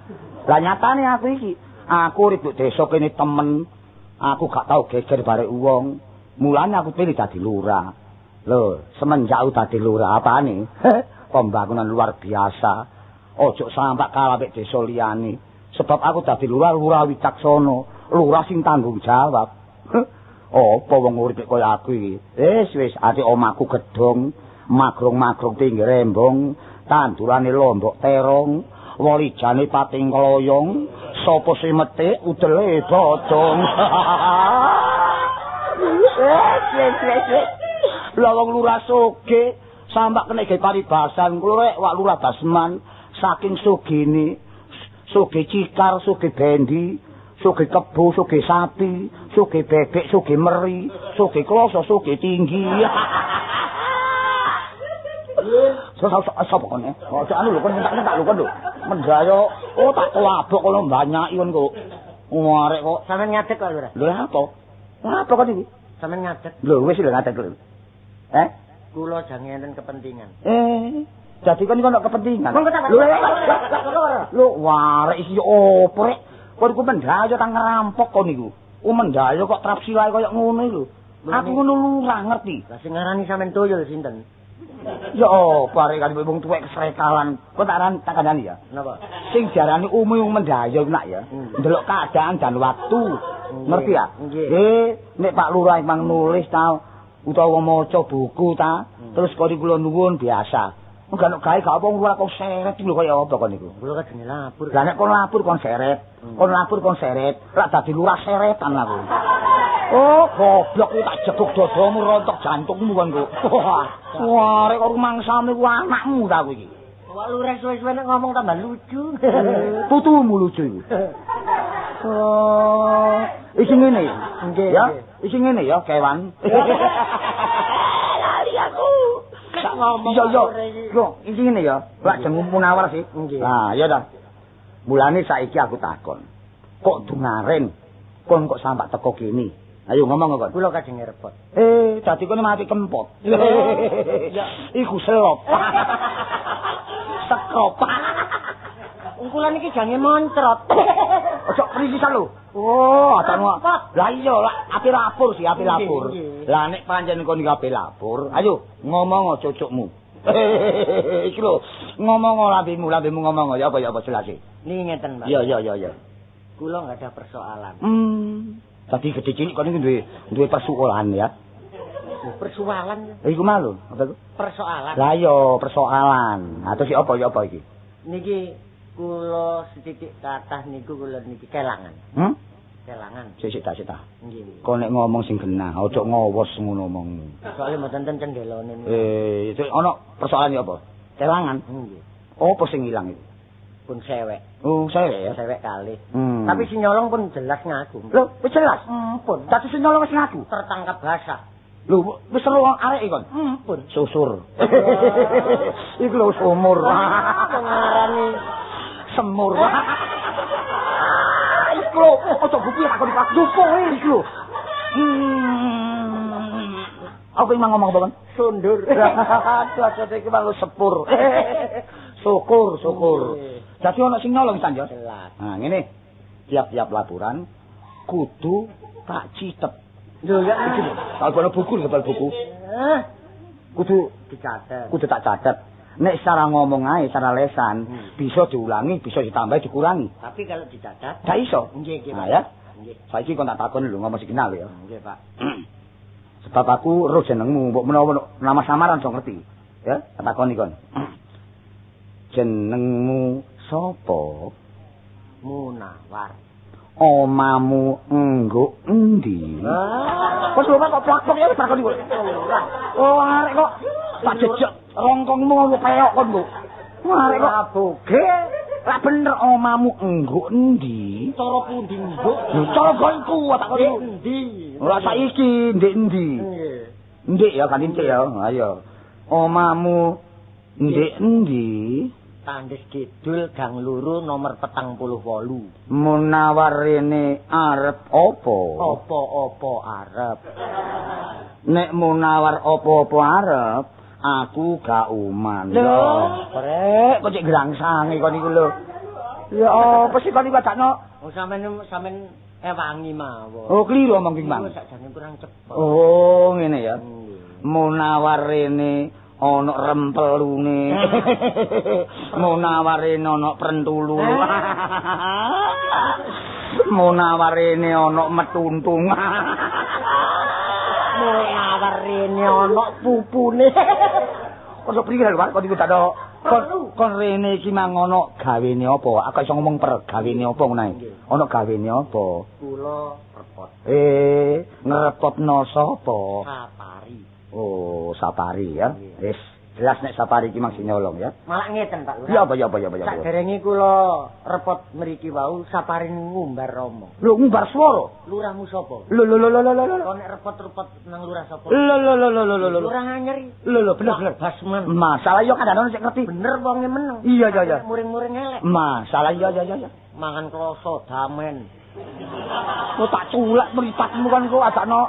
Lah nyatane aku urip di desa kene temen. Aku gak tau geger barek wong. Mulane aku pilih dadi lurah. Lho, semenjak dadi lurah apane? Pembangunan luar biasa. Ojo sampak kalah mek desa liyane. Sebab aku dadi lurah wicaksana, lurah sing tanggung jawab. Apa wong urip kaya aku iki? Wis ati omahku gedhong, magrong-magrong pinggir rembong, tandurane lombok terong, walijane pating kloyong, sapa sing metik udele bodong. Lah wong lurah soge sampak kena ge paribasan kulo rek wak lurah Basman saking sugine soge cikar, soge bendi, soge kebo, soge sapi, soge bebek, soge meri, soge kloso, soge tinggi. Sapa kon e? Ojo anu lho kon tak lho kon lho. Mendayo tak kelabok kono mbanyaki kon kok. Arek kok sampean ngadeg kok lho. Lho apa? Apa kon iki? Sampean ngadeg. Lho wis lho ngadeg lho. Kula jange enten kepentingan. Jadi kan iku ana kepentingan. Lho, warek iki opo rek? Kon iku mendayo tang ngerampok kon niku. Mendayo kok trapsi wae koyo ngono lho. Aku ngono lurah ngerti. Lah sing ngarani sampean toyol sinten? Ya opo arek kan wong tuwek kesrekalan. Kok tak kandhani ya. Napa? Sing diarani umum mendayo nak ya. Ndelok keadaan dan waktu. Ngerti ya? Nek Pak Lurah emang nulis ta utawa maca buku ta, terus kok kula nuwun biasa. Enggak nek gawe gak apa ora kok seret lho kaya apa kon niku. Kula kadene lapor. Lah nek kon lapor kon seret. Lah dadi lurah seretan aku. Oh, goblok ku tak jeguk dadamu rontok jantungmu kon kok. Wah, arek kok rumangsane ku anakmu ta kowe iki. Wah, lurah suwe-suwe nek ngomong tambah lucu. Putumu lucu iku. Oh, iki ngene. Nggih. Ya, iki ngene ya, kewan. Lali aku. Sak ngomong. Yo, iki ngene ya. Lak jeneng Munawar sih. Nah, ya ta. Mulane saiki aku takon. Kok dungaren? Kon kok sampak teko kene? Ayo ngomong kok. Kula kajeng repot. Dadi kene mati kempot. Ya, iku selop. Sekop. Kula niki jange moncrot. Ojo krisisan lho. Oh, atanu. Lah iya, api lapor. Lah nek pancen kon iki api lapor, ayo ngomong cocokmu. Iki lho, ngomong lambemu ngomong ya apa jelas iki. Niki ngeten, Pak. Iya. Kula enggak ada persoalan. Tadi gede cilik kon iki duwe persoalan ya. Persoalan. Iku malu, apa iku? Persoalan. Lah iya, persoalan. Nah, terus apa iki? Niki kula setitik kathah niku kula niki kelangan. Kelangan. Sik ta. Nggih. Kok nek ngomong sing genah, aja ngowos ngono omong. Soale mboten ten cendelone. Ana persoalan apa? Kelangan. Nggih. Apa sing ilang iki? Pun sewek. Oh, sewek ya. Sewek kalih. Tapi sing nyolong pun jelas ngaku. Lho, jelas. Pun. Dadi sing nyolong wis ngaku. Tertangkap basah. Lho, wis seru arek iki kon. Pun Susur. Iku lho sumur. ngarani Semur. Iku lho, ojo buku ya takon Pak. Dupo iku lho. Aku ingin ngomong apa kan? sundur. Aduh, iki mang sepur. Syukur. Dadi ana sing nyolong San ya. Nah, ngene. Tiap-tiap laporan kudu tak citep. Lho ya iki lho. Kalau buku, kudu dicatet. Kudu tak catet. Nek secara ngomong ae, secara lesan, bisa diulangi, bisa ditambah, dikurangi. Tapi kalau dicatat, gak iso. Nggih, Nah ya. Nggih. Saiki kon tak takon lho ngomong signal ya. Nggih, Pak. Sebab aku roh jenengmu, mbok menawa nama samaran iso ngerti. Ya, tak takoni kon. Jenengmu sapa? Munawar. Omamu enggo endi? Wes lho kok plak-plak ya takoni kok. Oh, arek kok tak jejak rongkongmu ngono peok kon lho. Arek kok aboge. Lah bener omamu enggo endi? Cara pundi nduk? Cara gonku tak kok Endi? Ora saiki ndek endi? Nggih. Ndek ya kan ndek ya. Ayo. Omamu ndek endi? Tandis Kidul Gang Loro nomor 48. Munawar rene arep apa? Apa-apa arep. Nek munawar apa-apa arep, aku gak uman. Lho, Brek, kok cek grangsange kon iku lho. Ya apa sih kon iku adakno? Oh sampean ewangi mawon. Oh, kliru omong ki, Mang. Sakjane kurang cepet. Oh, ngene ya. Munawar rene ana rempelune. Munawar rene ana prentulu. Munawar rene ana metuntung. Munawar rene ana pupune. Kok priye lho, Pak? Kok iku tak kon rene iki mang ana gawene apa? Aku iso ngomong per gawene apa ngono ae. Ana gawene apa? Kula repot. Ngrepotno sapa? Sapari. Oh, Sapari ya. Wis jelas nek Sapari iki mang sing nyolong ya. Malah ngeten Pak Lurah. Ya apa. Saderenge kula repot mriki wau Sapari ngumbar Rama. Lho ngumbar swara. Lurahmu sapa? Lho. Kok nek repot-repot nang lurah sapa? Lho. Lurah anyar. Lho bener. Basman. Masalah yo kadang ono sing ngerti. Bener wonge meneng. Iya. Muring-muring elek. Masalah iya. Mangan kloso damen. Kok tak culak mripatmu kan kok adakno.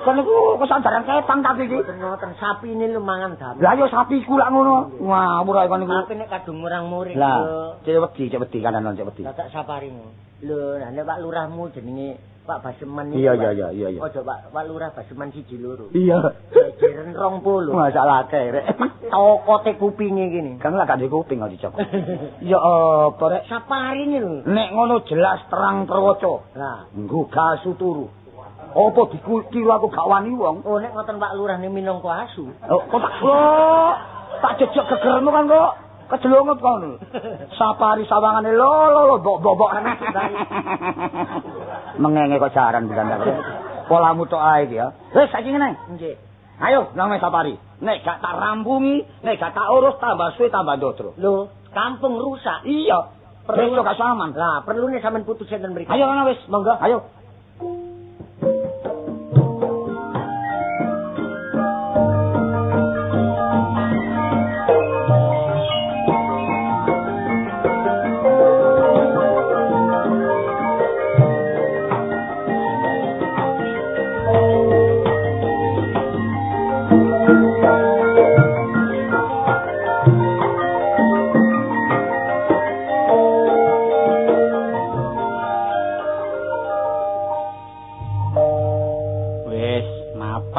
Kan iku kesandaran ketang tapi iki. Ngoten sapi ini lu mangan damen. Lah yo sapi iku lak ngono. Ngawur ae kon iku. Tapi nek kadung murang-muring Lah, cek wedi kan ana cek wedi. Lah tak saparimu. Lho, nek Pak Lurahmu jenenge Pak Baseman iki. Iya. Ojo Pak Lurah Baseman 1 loro. Iya. Jeren 20. Masalah akeh rek. Tokote kupinge kene. Kan lah gak duwe kuping kok dicok. Ya apa rek? Saparine lho. Nek ngono jelas terang terwaca. Lah, Nggo gasu turu. Apa dikira aku gak wani wong? oh nek ngoten Pak Lurah ne minangka asu. Oh, kok tak jejak gegermu kan kok kejelonget kon. Sapari sawangane lho bobok. Mengenge kok jaran bilang polamu tok ae iki ya. Wis saiki ngene. Nggih. Ayo nang Sapari. Nek gak tak rampungi, nek gak tak urus tambah suwe tambah ndotro. Lho, kampung rusak. Iya. Perlu gak aman. Lah, perlune sampean putus enten mriki. Ayo ana wis, monggo. Ayo.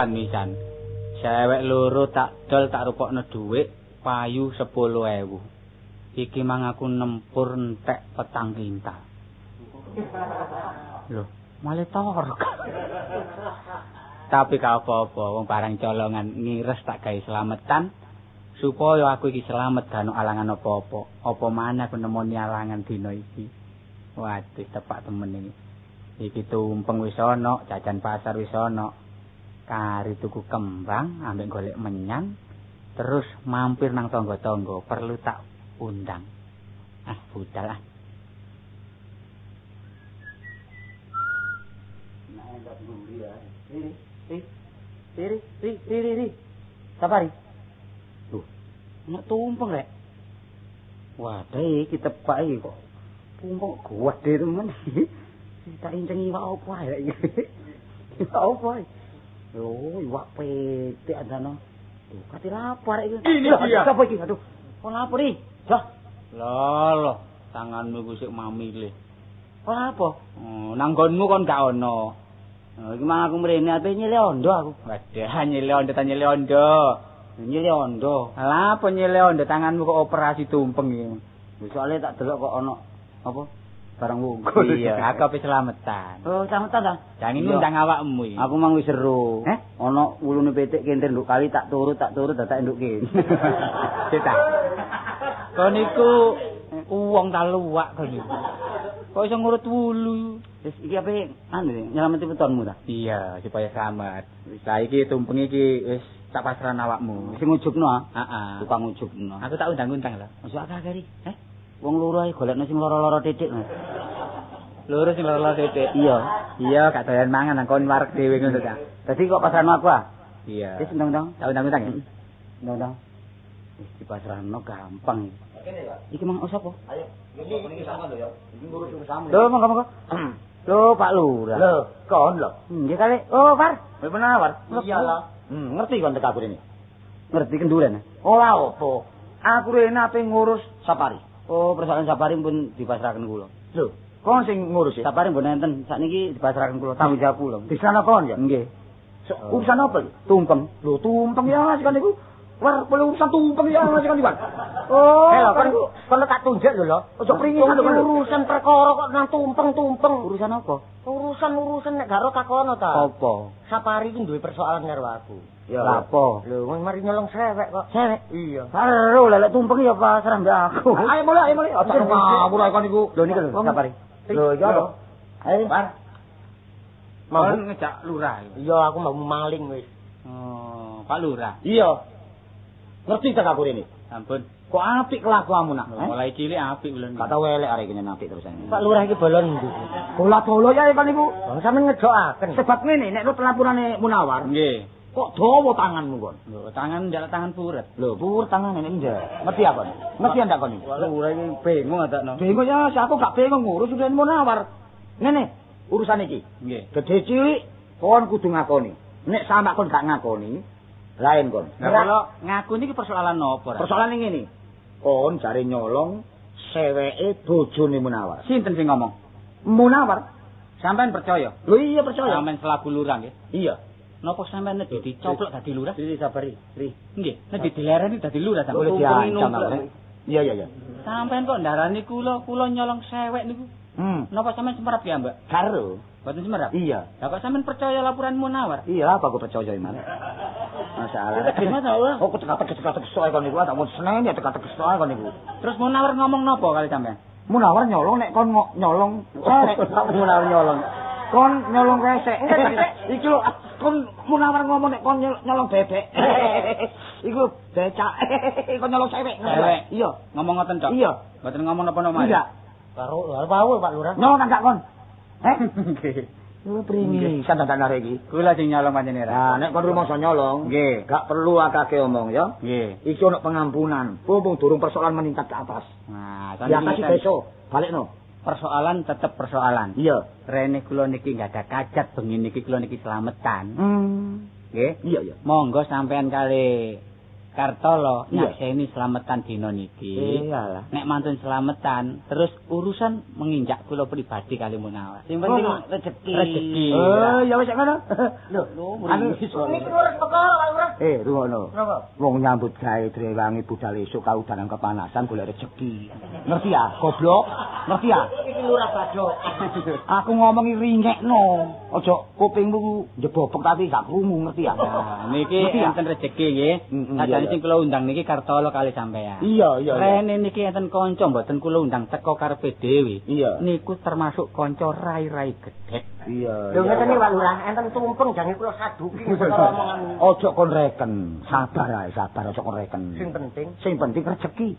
Nisan. Cewek loro tak dol tak rupokno dhuwit payu 10.000. Iki mang aku nempur entek 4 kintal. Loh, malah torok. Tapi gak apa-apa, wong barang colongan ngires tak gawe slametan supaya aku iki slamet gak ono alangan apa-apa. Apa maneh aku nemoni alangan dina iki. Waduh, tepak temen iki. Iki tumpeng wis ana, jajan pasar wis ana. Kari tuku kembang, ambek golek menyan, terus mampir nang tangga-tangga, perlu tak undang. Ah, budal ah. Ri. Sapari. Loh, nek tumpeng rek. Wadah iki tepak iki kok. Tumpeng gede temen. Tak incengi iwak apa rek iki. Iwak apa iki? Loh, iwak petik andana. Tuh, kate lapar iki. Ini dia. Sapa iki? Aduh. Kok lapar iki? Dah. Lho, tanganmu ku sik mamile. Kok apa? Oh, nang nggonmu kon gak ono. Oh, iki mang aku mrene ape nyile ondo aku. Wadah, nyile ondo ta nyile ondo. Nyile ondo. Lah apa nyile ondo tanganmu kok operasi tumpeng iki. Soale tak delok kok ono apa? Barang wungkul. Iya, aku ape selamatan. Oh, selamat ta. Jangan ngundang awakmu iki. Aku mang wis seru. Ono wulune petik kenter nduk kali tak turut dadak nduk kene. Cita. Kon niku wong ta luwak kon niku. Kok iso ngurut wulu. Wis iki ape anu nyelameti wetonmu ta? Iya, supaya selamat. Lah iki tumpeng iki wis tak pasrahno awakmu. Sing ngujubno ah. Heeh. Tukang ngujubno. Aku tak undang-undang lho. Masuk akeh ri. Wong loro ae golekno sing loro-loro titik. Loro sing loro titik. Iya. Iya, gak doyan mangan nang kon wareg dhewe ngono ta. Dadi kok pasrahno aku ah? Iya. Wis undang-undang. Tak undang-undang ya. Undang-undang. Wis dipasrahno gampang iki. Iki mang sapa? Ayo, ini sama lho ya. Iki ngurus sama. Lho, monggo. Lho, Pak Lurah. Lho, kon lho. Nggih kali. Oh, Par. Kowe penawar? Iyalah. Ngerti kon tek aku rene. Ngerti kenduren. Ora apa. Aku rene ape ngurus Sapari. Oh, persoalan Sapari pun dipasrahkan kula. Lho, kon sing ngurus ya? Sapari mboten enten. Sakniki dipasrahkan kula tanggung jawab kula. Di sana kon ya? Nggih. Urusan apa iki? Tumpeng. Lho, tumpeng ya sik niku. War perlu urusan tumpeng ya sik niku. Oh, kon tak tunjuk lho. Ojo pringisan lho. Urusan perkara kok nang tumpeng-tumpeng. Urusan apa? Urusan nek gak ro takono ta. Apa? Sapari iki duwe persoalan karo aku. Ya. Apa? Lho, wong mari nyolong sewek kok. Cewek. Iya. Karo lek tumpeng ya pasrah mbek aku. Ayo mulai. Ojo ngawur ae kon niku. Lho niku lho Sapari. Lho, iya lho. Ayo, Par. Mau ngejak lurah. Iya, aku mau maling wis. Oh, Pak Lurah. Iya. Ngerti tak aku rene? Ampun. Kok apik kelakuanmu nak? Mulai cilik apik lho. Gak tau elek arek iki apik terus ae. Pak Lurah iki bolon ndi? Bola-bola ya kon niku. Wong sampean ngejokaken. Sebab ngene nek lu pelapurane Munawar, Nggih. kok dawa tanganmu kon? Lho, tangan njaluk tangan puret. Lho, pur tangane nek ndak. Ngerti apa? Ngerti ndak kon iki? Lurah iki bingung adakno. Bingung ya, si aku gak bingung ngurus urusan Munawar. Ngene, urusan iki. Nggih. Gede cilik kon kudu ngakoni. Nek sama kon gak ngakoni, lain kon. Lah kalau ngaku niki persoalan apa? Persoalan ngene. Kon jare nyolong seweke bojone Munawar. Sinten sing ngomong? Munawar. Sampean percaya? Lho iya percaya. Sampean selaku lurah nggih. Iya. Napa sampean nek dicoplok dadi lurah? Ri Sapari. Ri. Nggih, nek dilereni dadi lurah sampean. Boleh diancam aku. Iya. Sampean kok ndarani kula nyolong sewek niku. Napa sampean semerap ya, Mbak? Karo. Boten semerap? Iya. Lah kok sampean percaya laporan Munawar? Iya, apa aku percaya iman. Masalah. Gimana wae? Oh, teka-teka soal kon niku, tak mau seneng ya teka-teka soal kon niku. Terus Munawar ngomong napa kali sampean? Munawar nyolong nek kon nyolong sewek. Munawar nyolong. Kon nyolong resek. Iki lho kon Munawar ngomong nek kon nyolong bebek. Iku becak. Kon nyolong sewek. Sewek. Iya, Ngomong ngoten, Cok? iya. Mboten ngomong napa-napa. Iya. Karo pawul Pak Lurah. Nyolong enggak kon? Nggih. Lu pringi santan arek iki. Kula sing nyolong panjenengan. Nah, nek kon rumangsa nyolong, Nggih. gak perlu akake omong ya. Nggih. Iki ono pengampunan. Mumpung durung persoalan meningkat ke atas. Nah, Ya kasih besok, balikno. persoalan tetep persoalan. Iya. Rene kula niki enggak ada kajat bengi niki kula niki slametan. Nggih. Iya. Monggo sampean kali Kartolo Iya. nyakseni slametan dina niki. Iyalah. Nek mantun slametan, terus urusan menginjak kula pribadi kali Munawar. Sing penting rezeki. rezeki. Ya wis ngono. Lho, Anu Iki urus perkara Pak Lurah. rungono. Napa? Wong nyambut gawe drewangi budal esuk kaudanan kepanasan golek rezeki. Ngerti ya, goblok? Ngerti ya? Iki Lurah Badok. Aku ngomongi ringekno. Aja kupingmu njebobok tapi gak krungu, ngerti ya? Nah, niki Ngerti ya? enten rezeki nggih. Sajane sing kula undang niki Kartolo kali sampean. Iya. Rene niki enten kanca mboten kula undang teko karepe dhewe. Iya. Niku termasuk kanca rai-rai gedhe. Iya. Lho ngeten iki Pak Lurah, enten tumpeng jange kula saduki perkara omongan. Ojo kon reken, sabar ae, sabar ojo kon reken. Sing penting Sing penting rezeki.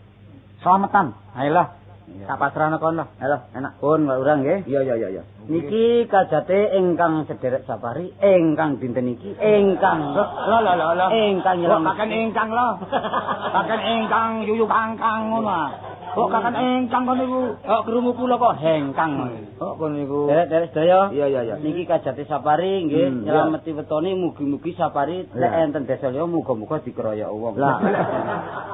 Selamatan. Ayolah, Tak pasrahno kono. Halo, enak. Pun Pak Lurah nggih. Iya. Niki kajate ingkang sederek Sapari, ingkang dinten iki ingkang Lah. ingkang Kok kaken ingkang lho. Kaken ingkang yuyu kangkang ngono ah. Kok kaken ingkang kono niku. Kok krungu kula kok hengkang. Kok kono niku. Derek sedaya. Iya. Niki kajate Sapari nggih nyelameti wetone mugi-mugi Sapari nek enten desa liya muga-muga dikeroyok wong. Lah.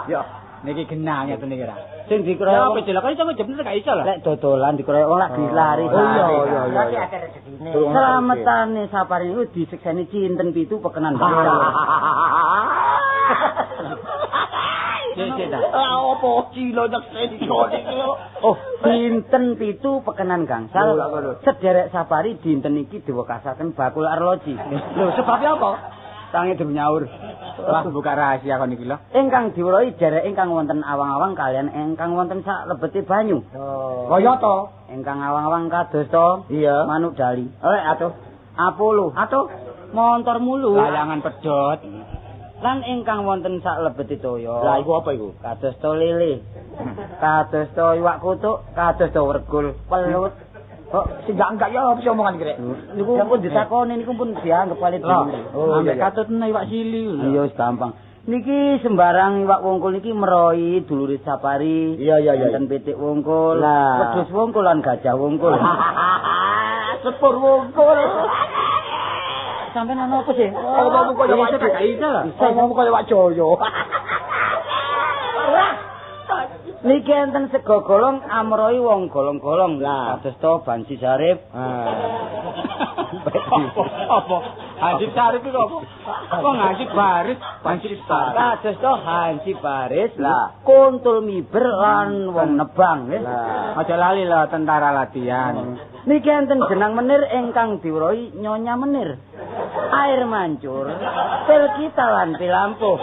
Yo, niki genah ngeten niki ra. Sing dikeroyok Ya celaka iso jebul gak iso lho. lek dodolan dikeroyok wong lak dilari. Iya. Lagi ada rezekine. Selametane Sapari niku disiksani cinten 7 pekenan bangsa. Cek dah. Opo cilo nyekseni kok iki lho. Oh, dinten 7 pekenan gangsal. Sederek Sapari dinten iki diwekasaken bakul arloji. Lho, sebabnya apa? Tangi dem nyaur. Wah, buka rahasia kon iki lho. Ingkang diweruhi derek ingkang wonten awang-awang kalian ingkang wonten sak lebete banyu. Kaya to. Ingkang awang-awang kados to Iya. manuk dali. Atuh. Apolo. Atuh. Montor mulu. Layangan pedhot. Lan ingkang wonten sak lebete toya. Lah iku apa iku? Kados to lele. Kados to iwak kutuk, kados to wergul, pelut. Kok sing enggak ya apa sih omongan iki rek? Niku pun ditakoni niku pun dianggep kali dulu. Ambek katutna iwak sili. Iya wis gampang. Niki sembarang iwak wungkul niki meroi dulure Sapari. Iya. Enten pitik wungkul, Lah. wedhus wungkul lan gajah wungkul. Sepur wungkul. Sampeyan ana apa sih? Omongmu kaya wak gak iso lho. Omongmu kaya wak Joyo. Niki enten sego golong amroi wong golong-golong. Lah. Kados to Bansi Sarif. Apa? Hansip Sarif iku apa? Kok ngasih baris Hansip Sarif. Kados to Hansi Baris. Lah. Kuntul miber lan wong nebang nggih. Lah. Aja lali lho tentara latihan. Niki enten jenang menir ingkang diweruhi Nyonya Menir. Air mancur, pil kita lan pilampuh.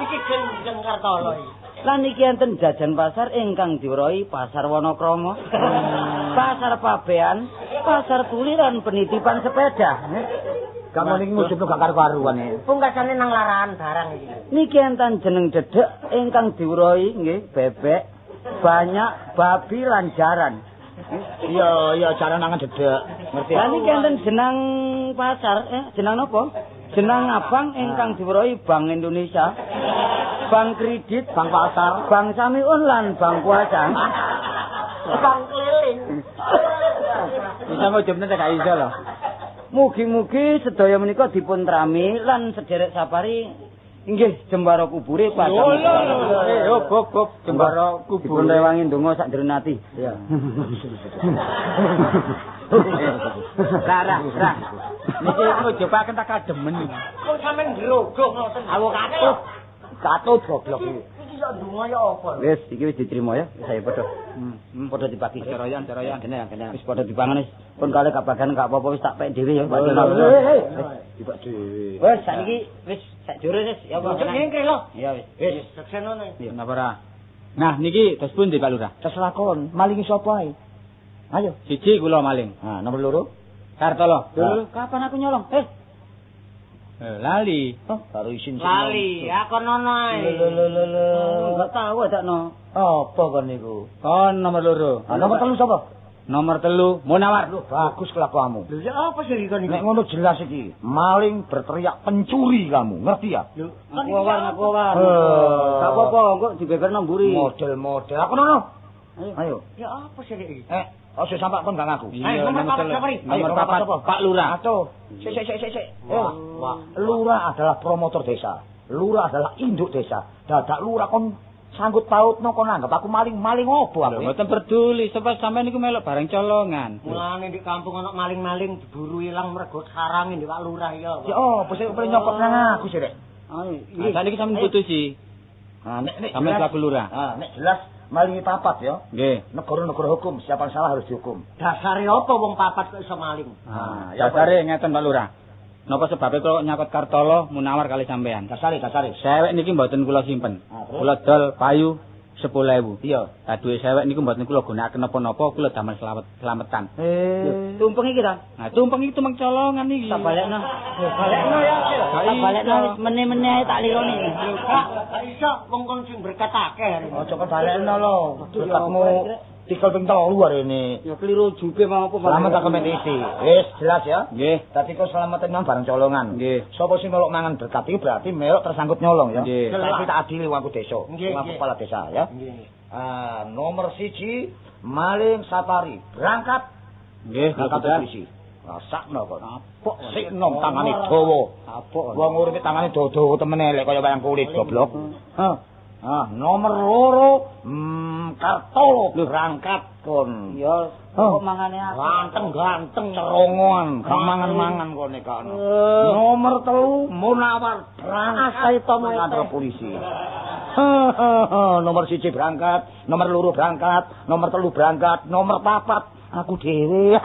Iki genjeng Kartolo iki. Lan niki enten jajan pasar ingkang diweruhi Pasar Wonokrama. Pasar Pabean, Pasar Tuli lan penitipan sepeda. Kamu niki ngujubno gak karo-karuan iki. Pungkasane nang larahan barang iki. Niki enten jeneng dedek ingkang diweruhi nggih bebek, banyak babi lan jaran. Iya, jaran nangan dedek. Ngerti Lah niki enten jeneng pasar, jeneng napa? Jeneng abang ingkang diweruhi Bank Indonesia, Bank Kredit, Bang Pasar. Bank Samiun lan Bank Kuasa. Bang keliling. Bisa ngujubne gak iso lho. Mugi-mugi sedaya menika dipun trami lan sederek Sapari inggih jembara kubure padang. Bob, jembara kubur. Dipun rewangi ndonga sak drenati. Iya. Ra. Niki ngujubaken tak kademen. Kok sampean grogoh ngoten. Aku katut goblok iki. Iki yo ndonga ya apa? Wis iki wis diterima ya, saya padha. Padha dibagi. Ceroyan. Kene. Wis padha dipangan wis. Pun kali kabagan gak apa-apa wis tak pek dhewe ya, Pak. Tiba dhewe. Wis saiki wis sak jure wis ya apa. Ngengkre lho. Iya wis. Wis seksenono. Napa ra? Nah, niki tes pundi Pak Lurah? Terserah kon, malingi sapa ae. Ayo. Siji kula maling. Nah, nomor loro. Kartolo. Dulu kapan aku nyolong? Lali. Karo isin. Lali, aku nono ae. Enggak tahu adakno. Apa kon niku? Kon nomor loro. Nomor 3 sapa? Nomor 3 Munawar. Bagus kelakuanmu. Lho ya apa sih kon iki? Nek ngono jelas iki, maling berteriak pencuri kamu, ngerti ya? Aku war. Gak apa-apa, kok dibeberno mburi. Model-model. Aku nono. Ayo. Ya apa sih iki? Ojo sampai kon gak ngaku. Iya, nomor nomor 4 Sapari. Nomor 4 Pak Lurah. Atuh. Sik. Wah. Lurah adalah promotor desa. Lurah adalah induk desa. Dadak lurah kon sanggut pautno kon anggap aku maling opo aku. Mboten peduli, sebab sampean niku melok bareng colongan. Mulane di kampung ana maling-maling diburu ilang mergo sarang di Pak Lurah ya. Ya opo sing pengen nyokot nang aku sih, Rek. Nah, saniki sampean putusi. Nek Sampeyan selaku lurah. nek jelas malingi papat ya. Nggih. Negara-negara hukum, siapa yang salah harus dihukum. Dasare apa wong papat kok iso maling? Ya Dasare ngeten Pak Lurah. Napa sebabnya kok nyakot Kartolo Munawar kali sampean? Dasare. Sewek niki mboten kula simpen. Terus? Kula dol payu 10.000. Iya. Lah duwe sewek niku mboten kula gunakaken napa-napa, kula damel slametan. Tumpeng iki ta? Nah, tumpeng iki tumeng colongan iki. Tak balekno. Balekno ya. Tak balekno meneh-meneh ae tak lironi. Kak, iso wong kon sing berkat akeh. Aja kebalekno lho. Berkatmu tikel ping 3 arene. Ya keliru jupe mau apa. Selamat tak kompetisi. Wis jelas ya. Nggih. Dadi kok selametan nang bareng colongan. Nggih. Sapa sing melok mangan berkat iki berarti melok tersangkut nyolong ya. Nggih. Saiki tak adili waku desa. Nggih, Waku nggih. kepala desa ya. Nomor 1 maling safari berangkat Nggih, berangkat Kak. polisi. Rasakno kok. Apok sik nom tangane dawa. Apok. Wong uripe tangane dawa temen elek kaya wayang kulit goblok. Nomor 2 Kartolo berangkat kon. Ya, kok mangane aku. Ganteng-ganteng cerongoan, mangan-mangan kene kan. Nomor 3 Munawar berangkat kantor polisi. Nomor 1 berangkat, nomor 2 berangkat, nomor 3 berangkat, nomor 4 aku dhewe.